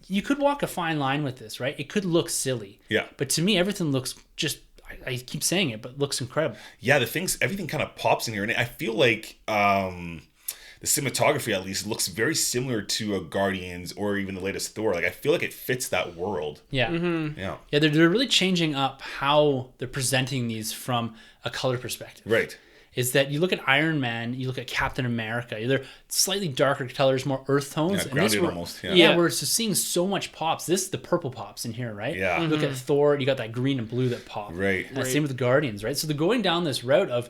you could walk a fine line with this, right? It could look silly. Yeah. But to me, everything looks just, I keep saying it, but looks incredible. Yeah, everything kind of pops in here. And I feel like the cinematography, at least, looks very similar to a Guardians or even the latest Thor. Like, I feel like it fits that world. Yeah. Yeah. Yeah, they're really changing up how they're presenting these from a color perspective. Right. Is that you look at Iron Man, you look at Captain America, they're slightly darker colors, more earth tones. Yeah, and grounded we're, almost, yeah. Yeah, we're just seeing so much pops. This is the purple pops in here, right? Yeah. You look at Thor, you got that green and blue that pop. Right. And same with the Guardians, right? So they're going down this route of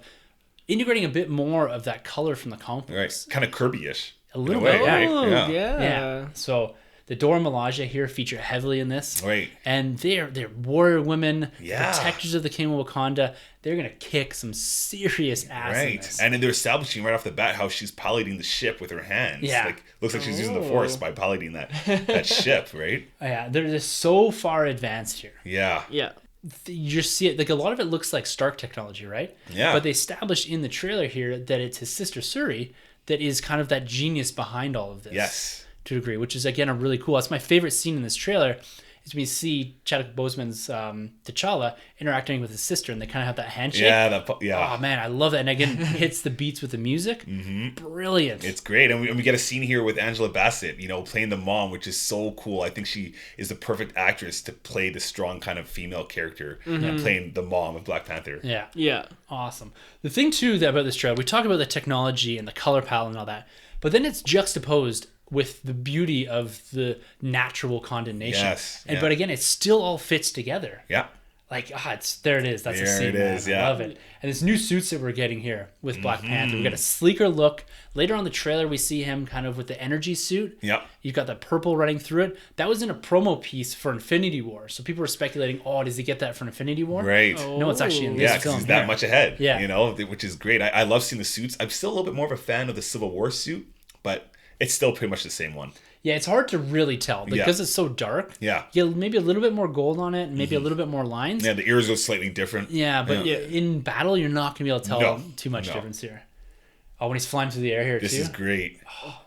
integrating a bit more of that color from the comic books. Right. Kind of Kirby-ish. A little in a way, bit, right? Oh, Yeah. Yeah. So the Dora Milaje here feature heavily in this. Right. And they're warrior women, Yeah. protectors of the King of Wakanda. They're going to kick some serious ass in Right. this. And then they're establishing right off the bat how she's piloting the ship with her hands. Yeah. Like, looks like she's using the force by piloting that ship, right? Yeah, they're just so far advanced here. Yeah. Yeah. You just see it, like a lot of it looks like Stark technology, right? Yeah. But they established in the trailer here that it's his sister Suri that is kind of that genius behind all of this. Yes. to a degree, which is again a really cool. That's my favorite scene in this trailer. Is when you see Chadwick Boseman's T'Challa interacting with his sister, and they kind of have that handshake. Yeah. Oh man, I love that. And again, hits the beats with the music. Brilliant. It's great, and we get a scene here with Angela Bassett, playing the mom, which is so cool. I think she is the perfect actress to play the strong kind of female character, playing the mom of Black Panther. Yeah. Awesome. The thing too about this trailer, we talk about the technology and the color palette and all that, but then it's juxtaposed with the beauty of the natural condensation. Yes. But again, it still all fits together. Yeah. Like, there it is. That's a scene. There it is, I love it. And this new suits that we're getting here with Black Panther. We got a sleeker look. Later on the trailer, we see him kind of with the energy suit. Yeah. You've got the purple running through it. That was in a promo piece for Infinity War. So people were speculating, does he get that for Infinity War? Right. No, it's actually in this film. He's that much ahead. Yeah. Which is great. I love seeing the suits. I'm still a little bit more of a fan of the Civil War suit, but it's still pretty much the same one. Yeah, it's hard to really tell because it's so dark. Yeah. Maybe a little bit more gold on it and maybe a little bit more lines. Yeah, the ears are slightly different. Yeah, but in battle, you're not going to be able to tell too much difference here. Oh, when he's flying through the air here, this is great.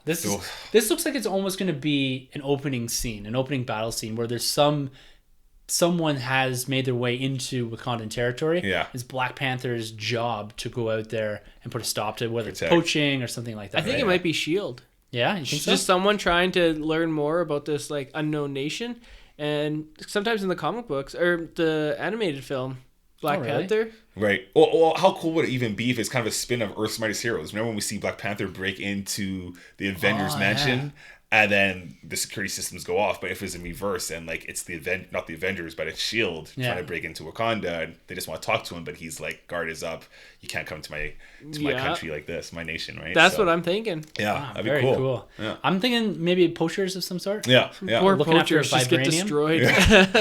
This looks like it's almost going to be an opening scene, an opening battle scene where there's someone has made their way into Wakandan territory. Yeah. It's Black Panther's job to go out there and put a stop to whether it's Protect. poaching or something like that. I think it might be S.H.I.E.L.D. Yeah, you think so? Just someone trying to learn more about this like unknown nation, and sometimes in the comic books or the animated film, Black Panther. Right. Well, how cool would it even be if it's kind of a spin of Earth's Mightiest Heroes? Remember when we see Black Panther break into the Avengers mansion? And then the security systems go off, but if it's in reverse and like it's not the Avengers, but it's S.H.I.E.L.D. trying to break into Wakanda, and they just want to talk to him, but he's like, guard is up, you can't come to my country like this, my nation, right? That's what I'm thinking. Yeah, that'd be very cool. Yeah. I'm thinking maybe poachers of some sort. Yeah. Poor Looking after poachers just get vibranium. destroyed.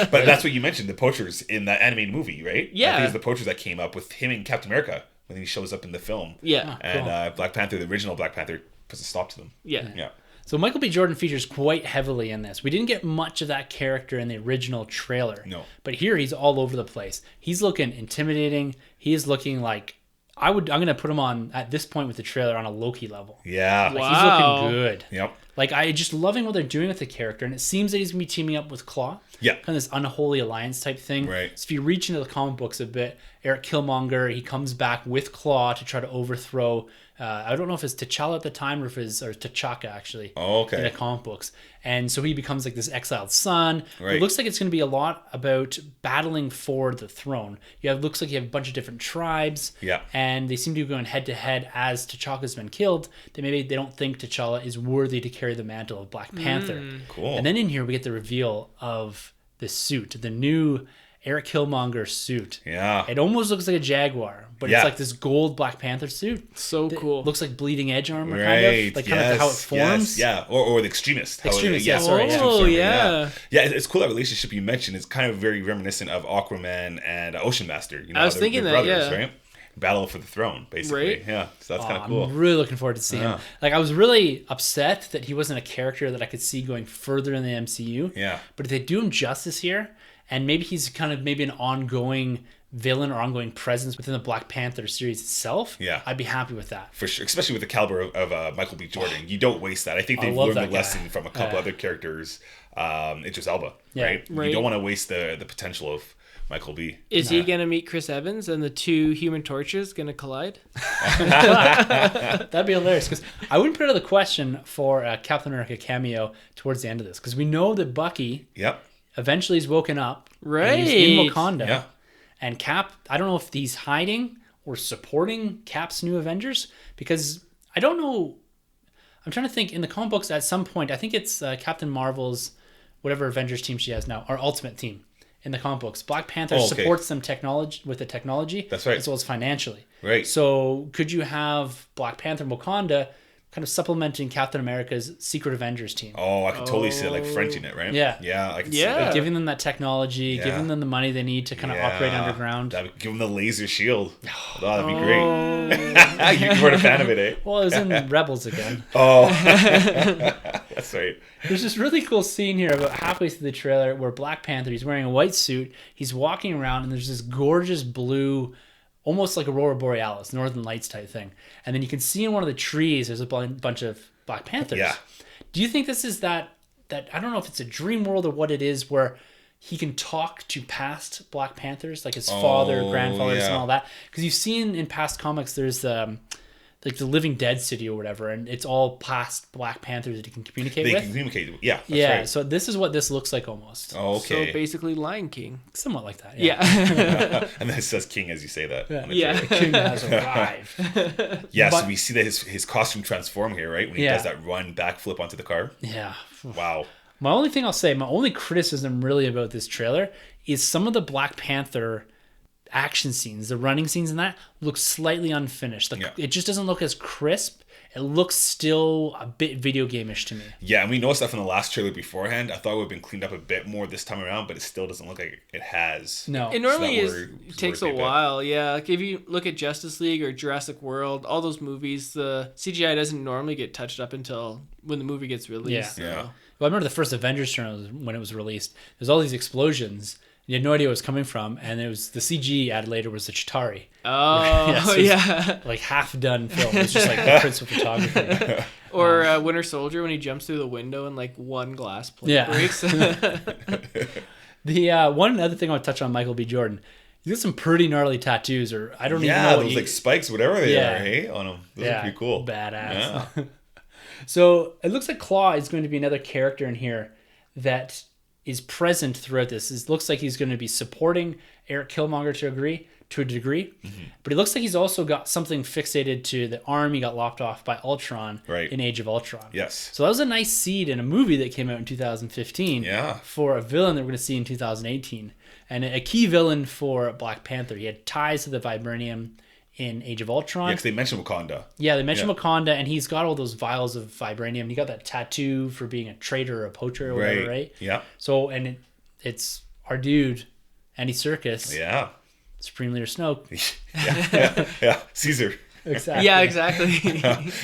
But that's what you mentioned, the poachers in that animated movie, right? Yeah. I think it's the poachers that came up with him and Captain America when he shows up in the film. Yeah. And Black Panther, the original Black Panther, puts a stop to them. Yeah. So Michael B. Jordan features quite heavily in this. We didn't get much of that character in the original trailer. No. But here he's all over the place. He's looking intimidating. He is looking like I'm going to put him on at this point with the trailer on a Loki level. Yeah. Like, he's looking good. Yep. Like, I just loving what they're doing with the character, and it seems that he's going to be teaming up with Claw. Yeah. Kind of this unholy alliance type thing. Right. So if you reach into the comic books a bit, Eric Killmonger, he comes back with Claw to try to overthrow. I don't know if it's T'Challa at the time or T'Chaka actually. Oh, okay. In the comic books. And so he becomes like this exiled son. Right. It looks like it's going to be a lot about battling for the throne. Looks like you have a bunch of different tribes. Yeah. And they seem to be going head to head as T'Chaka's been killed. They don't think T'Challa is worthy to carry the mantle of Black Panther. Cool. And then in here we get the reveal of the suit, the new Eric Killmonger suit. Yeah. It almost looks like a Jaguar, but it's like this gold Black Panther suit. So cool. Looks like bleeding edge armor, Right. kind of. Like kind of how it forms. Yes. Yeah. Or the Extremist. Extremist, Yeah. Yeah, it's cool, that relationship you mentioned is kind of very reminiscent of Aquaman and Ocean Master. I was thinking they're that, brothers, yeah. right? Battle for the throne, basically. Right. Yeah. So that's kind of cool. I'm really looking forward to seeing him. Like, I was really upset that he wasn't a character that I could see going further in the MCU. Yeah. But if they do him justice here, and maybe he's kind of an ongoing villain or ongoing presence within the Black Panther series itself, I'd be happy with that. For sure, especially with the caliber of Michael B. Jordan. You don't waste that. I think they've learned the lesson from a couple other characters. Idris Elba, right? You don't want to waste the potential of Michael B. Is he going to meet Chris Evans and the two Human Torches going to collide? That'd be hilarious, because I wouldn't put out of the question for a Captain America cameo towards the end of this, because we know that Bucky eventually is woken up. Right. And he's in Wakanda. Yeah. And Cap, I don't know if he's hiding or supporting Cap's new Avengers, because I don't know. I'm trying to think, in the comic books at some point, I think it's Captain Marvel's whatever Avengers team she has now, our Ultimate team in the comic books. Black Panther supports them with the technology. That's right. As well as financially. Right. So could you have Black Panther and Wakanda kind of supplementing Captain America's Secret Avengers team? Oh, I could totally see it, like Frenching it, right? Yeah. Yeah, I can see that. Giving them that technology, giving them the money they need to kind of operate underground. Give them the laser shield. Oh, that'd be great. You weren't a fan of it, eh? Well, it was in Rebels again. Oh, that's right. There's this really cool scene here about halfway through the trailer where Black Panther, he's wearing a white suit, he's walking around, and there's this gorgeous blue, almost like Aurora Borealis, Northern Lights type thing. And then you can see in one of the trees, there's a bunch of Black Panthers. Yeah. Do you think this is that I don't know if it's a dream world or what it is, where he can talk to past Black Panthers, like his father, grandfathers, and all that? Because you've seen in past comics, there's like the Living Dead city or whatever, and it's all past Black Panthers that he can communicate with. They can communicate. Yeah. That's yeah. Right. So this is what this looks like almost. Oh, okay. So basically, Lion King. Somewhat like that. Yeah. And then it says King as you say that. Yeah. King has arrived. Yeah. But- So we see that his costume transform here, right? When he does that run backflip onto the car. Yeah. Wow. My only thing I'll say, my only criticism really about this trailer is some of the Black Panther action scenes, the running scenes in that look slightly unfinished. It just doesn't look as crisp. It looks still a bit video game-ish to me. Yeah, and we noticed that from the last trailer beforehand. I thought it would have been cleaned up a bit more this time around, but it still doesn't look like it has. No. It normally it takes a while. Yeah, like if you look at Justice League or Jurassic World, all those movies, the CGI doesn't normally get touched up until when the movie gets released. Yeah. So. Well, I remember the first Avengers trailer when it was released. There's all these explosions. You had no idea where it was coming from, and it was the CG added later was the Chitauri. Oh, yeah. Like half done film. It was just like the principal photography. Or Winter Soldier when he jumps through the window and like one glass plate breaks. The one other thing I want to touch on Michael B. Jordan. He's got some pretty gnarly tattoos, or I don't even know. Yeah, those like spikes, whatever they are, hey, on him. Those are pretty cool. Badass. Yeah. So it looks like Claw is going to be another character in here that is present throughout this. It looks like he's going to be supporting Eric Killmonger to a degree, but it looks like he's also got something fixated to the arm he got lopped off by Ultron in Age of Ultron. Yes. So that was a nice seed in a movie that came out in 2015 for a villain that we're going to see in 2018. And a key villain for Black Panther. He had ties to the Vibranium in Age of Ultron. Yeah, because they mentioned Wakanda. Yeah, they mentioned Wakanda, and he's got all those vials of vibranium. He got that tattoo for being a traitor or a poacher or whatever, right? Yeah. So, and it's our dude, Andy Serkis. Yeah. Supreme Leader Snoke. yeah. Caesar. Exactly. Yeah, exactly.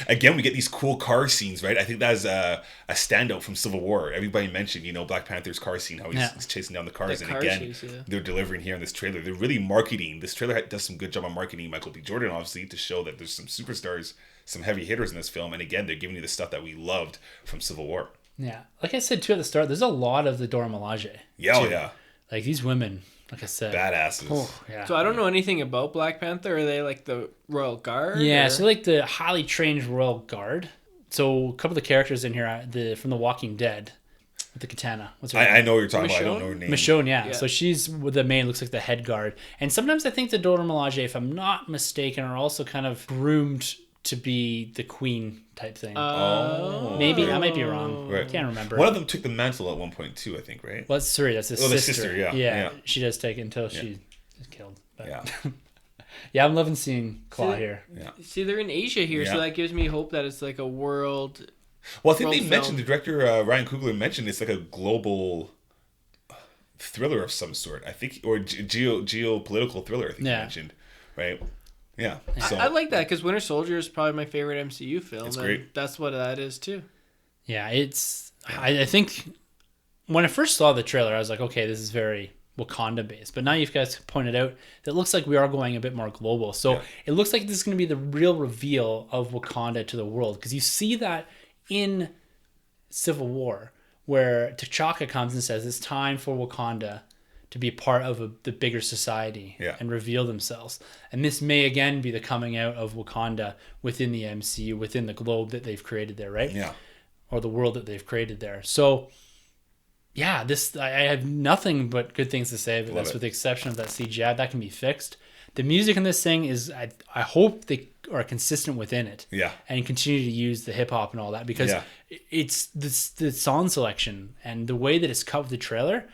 Again, we get these cool car scenes, right? I think that is a standout from Civil War. Everybody mentioned, Black Panther's car scene, how he's chasing down the cars. And again, they're delivering here in this trailer. They're really marketing. This trailer does some good job on marketing Michael B. Jordan, obviously, to show that there's some superstars, some heavy hitters in this film. And again, they're giving you the stuff that we loved from Civil War. Yeah. Like I said, too, at the start, there's a lot of the Dora Milaje. Yeah, oh, yeah. Like, these women, like I said. Badasses. Oh, yeah. So I don't know anything about Black Panther. Are they like the Royal Guard? Yeah, or? so like the highly trained Royal Guard. So a couple of the characters in here are from The Walking Dead with the katana. What's her name? I know what you're talking about. I don't know her name. Michonne, yeah. So she's the main, looks like the head guard. And sometimes I think the Dora Milaje, if I'm not mistaken, are also kind of groomed to be the queen type thing. Maybe I might be wrong. Right. Can't remember. One of them took the mantle at one point too, I think, right? Well, sorry, that's his sister. The sister, yeah. She does take it until she is killed. But. Yeah. Yeah, I'm loving seeing Claw here. Yeah. See, they're in Asia here, so that gives me hope that it's like a world. Well, I think they mentioned, the director Ryan Coogler mentioned it's like a global thriller of some sort. I think, or geopolitical thriller. I think he mentioned, right? Yeah. So, I like that because Winter Soldier is probably my favorite MCU film. It's great. That's what that is too. Yeah, it's. I think when I first saw the trailer, I was like, okay, this is very Wakanda based. But now you guys pointed out that it looks like we are going a bit more global. So it looks like this is going to be the real reveal of Wakanda to the world, because you see that in Civil War, where T'Chaka comes and says it's time for Wakanda to be part of the bigger society and reveal themselves. And this may again be the coming out of Wakanda within the MCU, within the globe that they've created there, right? Yeah. Or the world that they've created there. So yeah, I have nothing but good things to say about this, with the exception of that CGI. That can be fixed. The music in this thing is, I hope they are consistent within it. Yeah. And continue to use the hip hop and all that, because it's the song selection and the way that it's cut with the trailer.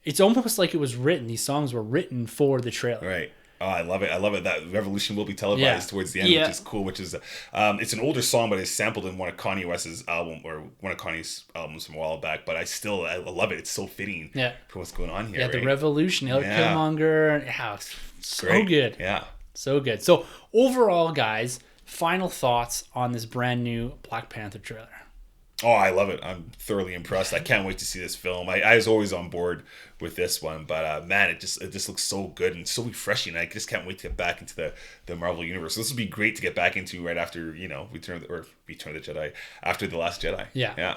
It's almost like it was written. These songs were written for the trailer. Right. Oh, I love it. I love it. That Revolution will be televised towards the end, which is cool. Which is, it's an older song, but it's sampled in one of Kanye West's album, or one of Kanye's albums from a while back. But I love it. It's so fitting for what's going on here. Yeah, the Revolution, Killmonger. Yeah, so great. Good. Yeah. So good. So overall, guys, final thoughts on this brand new Black Panther trailer. Oh, I love it. I'm thoroughly impressed. I can't wait to see this film. I was always on board with this one, but man, it just looks so good and so refreshing. I just can't wait to get back into the Marvel universe. So this would be great to get back into right after, Return of the Jedi, after The Last Jedi. Yeah. Yeah.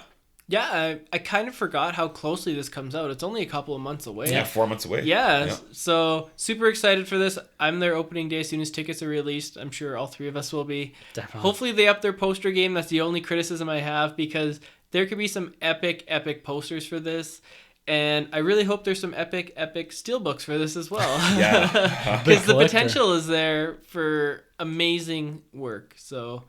Yeah, I kind of forgot how closely this comes out. It's only a couple of months away. Yeah, 4 months away. Yeah, so super excited for this. I'm there opening day as soon as tickets are released. I'm sure all three of us will be. Definitely. Hopefully they up their poster game. That's the only criticism I have, because there could be some epic posters for this. And I really hope there's some epic steelbooks for this as well. Yeah. Because the potential is there for amazing work. So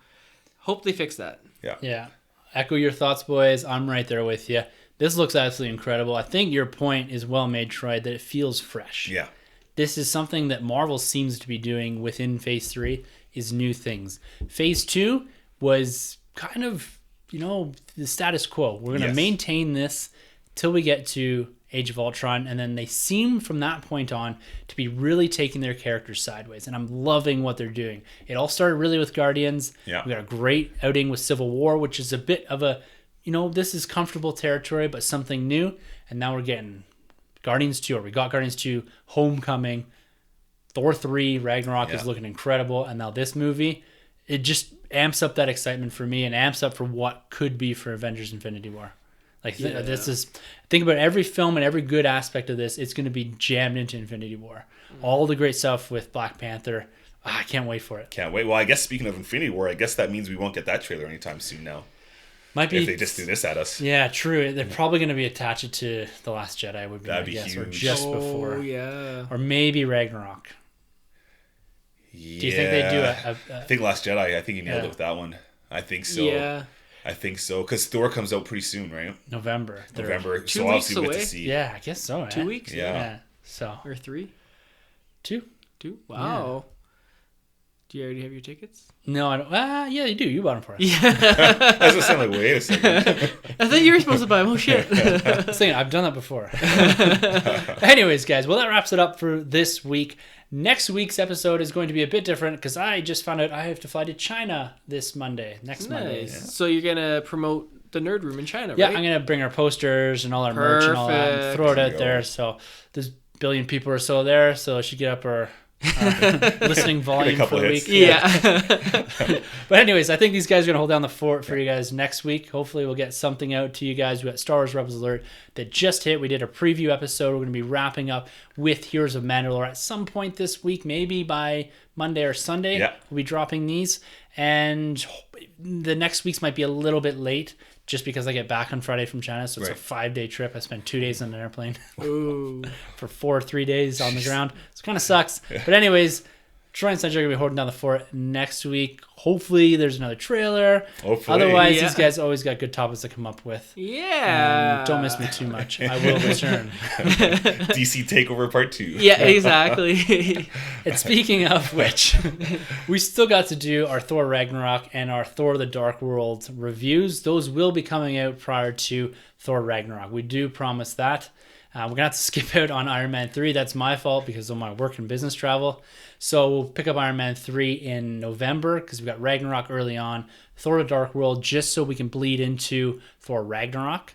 hope they fix that. Yeah. Echo your thoughts, boys. I'm right there with you. This looks absolutely incredible. I think your point is well made, Troy, that it feels fresh. Yeah. This is something that Marvel seems to be doing within Phase 3 is new things. Phase 2 was kind of, the status quo. We're going to maintain this till we get to Age of Ultron, and then they seem from that point on to be really taking their characters sideways, and I'm loving what they're doing. It all started really with Guardians. Yeah. We got a great outing with Civil War, which is a bit of a, this is comfortable territory, but something new, and now we're getting Guardians 2, or we got Guardians 2, Homecoming, Thor 3, Ragnarok is looking incredible, and now this movie, it just amps up that excitement for me and amps up for what could be for Avengers Infinity War. This is, think about every film and every good aspect of this. It's going to be jammed into Infinity War. All the great stuff with Black Panther. I can't wait for it. Can't wait. Well, I guess speaking of Infinity War, I guess that means we won't get that trailer anytime soon now. Might be if they just do this at us. Yeah, true. They're probably going to be attached to The Last Jedi. Would be That'd my be guess, huge. or just before. Oh yeah. Or maybe Ragnarok. Yeah. Do you think they do I think Last Jedi. I think you nailed it with that one. I think so. Yeah. I think so, because Thor comes out pretty soon, right? November. November. 2 So weeks obviously we get away? to see. Yeah, I guess so. 2 weeks. Yeah. So Or 3. 2. Wow. Do you already have your tickets? No, I don't. Yeah, you do. You bought them for us. Yeah. That's what sound like. Wait a second. I thought you were supposed to buy them. Oh shit. I was thinking, I've done that before. Anyways, guys, well, that wraps it up for this week. Next week's episode is going to be a bit different because I just found out I have to fly to China this Monday. Next Monday. Nice. So you're gonna promote the Nerd Room in China, Yeah, right? I'm going to bring our posters and all our merch and all that and throw it out Perfect. there. So there's a billion people or so there, so I should get up our listening volume for couple the hits. week. Yeah. But anyways, I think these guys are going to hold down the fort for you guys next week. Hopefully we'll get something out to you guys. We got Star Wars Rebels Alert that just hit. We did a preview episode. We're going to be wrapping up with Heroes of Mandalore at some point this week, maybe by Monday or Sunday. Yeah. We'll be dropping these. And the next week's might be a little bit late just because I get back on Friday from China. So it's a 5-day trip. I spent 2 days on an airplane Ooh. for 3 days on the ground. So it kind of sucks. But anyways, Troy and Sunjay are going to be holding down the fort next week. Hopefully there's another trailer. Hopefully. Otherwise, Yeah. these guys always got good topics to come up with. Yeah. Don't miss me too much. I will return. DC Takeover Part 2. Yeah, exactly. And speaking of which, we still got to do our Thor Ragnarok and our Thor the Dark World reviews. Those will be coming out prior to Thor Ragnarok. We do promise that. We're going to have to skip out on Iron Man 3. That's my fault because of my work and business travel. So we'll pick up Iron Man 3 in November because we've got Ragnarok early on, Thor the Dark World, just so we can bleed into Thor Ragnarok.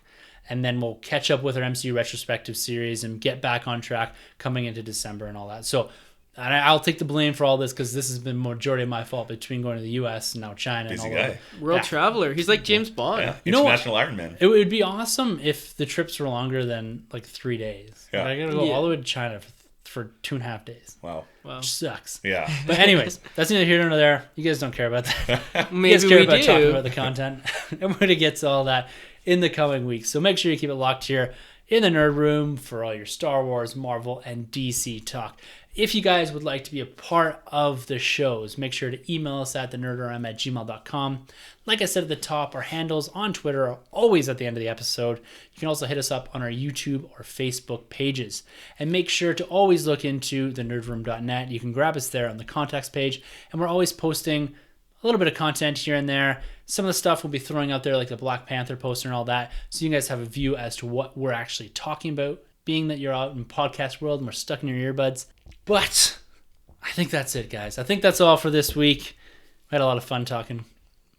And then we'll catch up with our MCU retrospective series and get back on track coming into December and all that. So I'll take the blame for all this because this has been majority of my fault between going to the U.S. and now China Busy and all guy. that. World Yeah. traveler. He's like James Bond. Yeah. You know what? International Iron Man. It would be awesome if the trips were longer than like 3 days. Yeah. Like, I gotta go Yeah. all the way to China for 2.5 days. Wow. Wow. Which sucks. Yeah. But anyways, that's neither here nor there. You guys don't care about that. You Maybe guys care we about do. talking about the content. And we're going to get to all that in the coming weeks. So make sure you keep it locked here in the Nerd Room for all your Star Wars, Marvel, and DC talk. If you guys would like to be a part of the shows, make sure to email us at thenerdrm@gmail.com. Like I said at the top, our handles on Twitter are always at the end of the episode. You can also hit us up on our YouTube or Facebook pages. And make sure to always look into thenerdroom.net. You can grab us there on the contacts page. And we're always posting a little bit of content here and there. Some of the stuff we'll be throwing out there, like the Black Panther poster and all that, so you guys have a view as to what we're actually talking about, being that you're out in podcast world and we're stuck in your earbuds. But I think that's it, guys. I think that's all for this week. We had a lot of fun talking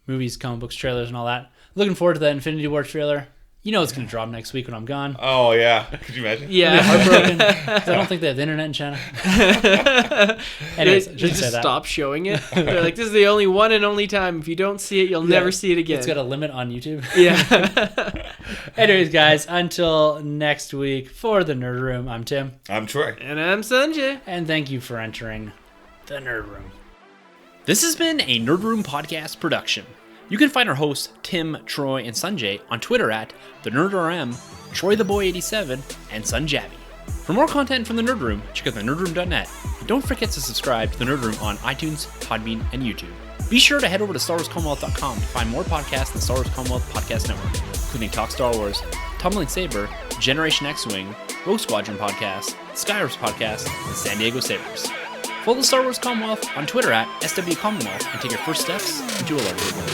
movies, comic books, trailers, and all that. Looking forward to that Infinity War trailer. You know it's going to drop next week when I'm gone. Oh, yeah. Could you imagine? Yeah. Heartbroken. 'Cause I don't think they have the internet in China. Anyways, I They shouldn't just say that. stop showing it. They're like, this is the only one and only time. If you don't see it, you'll never see it again. It's got a limit on YouTube. Yeah. Anyways, guys, until next week for the Nerd Room, I'm Tim. I'm Troy. And I'm Sunjay. And thank you for entering the Nerd Room. This has been a Nerd Room podcast production. You can find our hosts, Tim, Troy, and Sunjay on Twitter at TheNerdRM, TroyTheBoy87, and Sunjabby. For more content from the Nerd Room, check out thenerdroom.net. And don't forget to subscribe to the Nerd Room on iTunes, Podbean, and YouTube. Be sure to head over to StarWarsCommonwealth.com to find more podcasts in the Star Wars Commonwealth Podcast Network, including Talk Star Wars, Tumbling Saber, Generation X-Wing, Rogue Squadron Podcast, Skyros Podcast, and San Diego Sabers. Follow the Star Wars Commonwealth on Twitter at SW Commonwealth and take your first steps into a larger world.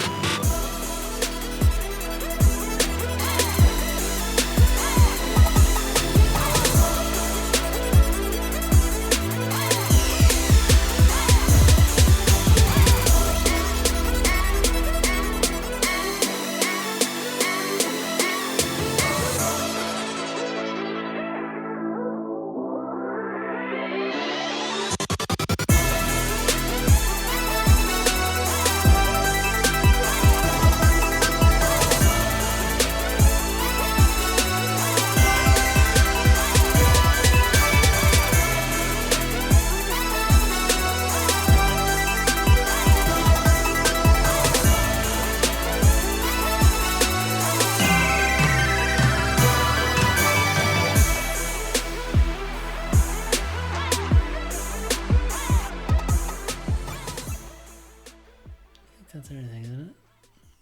That's everything, isn't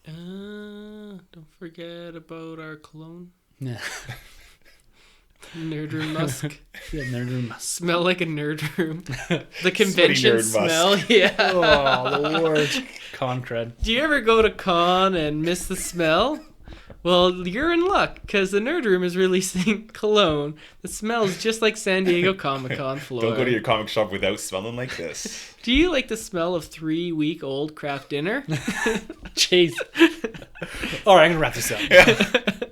it? Don't forget about our cologne. Yeah. Nerd Room Musk. Yeah, Nerd Room. Smell like a nerd room. The convention nerd smell. musk. Yeah. Oh, the worst. Con cred. Do you ever go to con and miss the smell? Well, you're in luck because the Nerd Room is releasing cologne that smells just like San Diego Comic-Con floor. Don't go to your comic shop without smelling like this. Do you like the smell of 3-week-old craft dinner? Jeez. All right, I'm going to wrap this up. Yeah.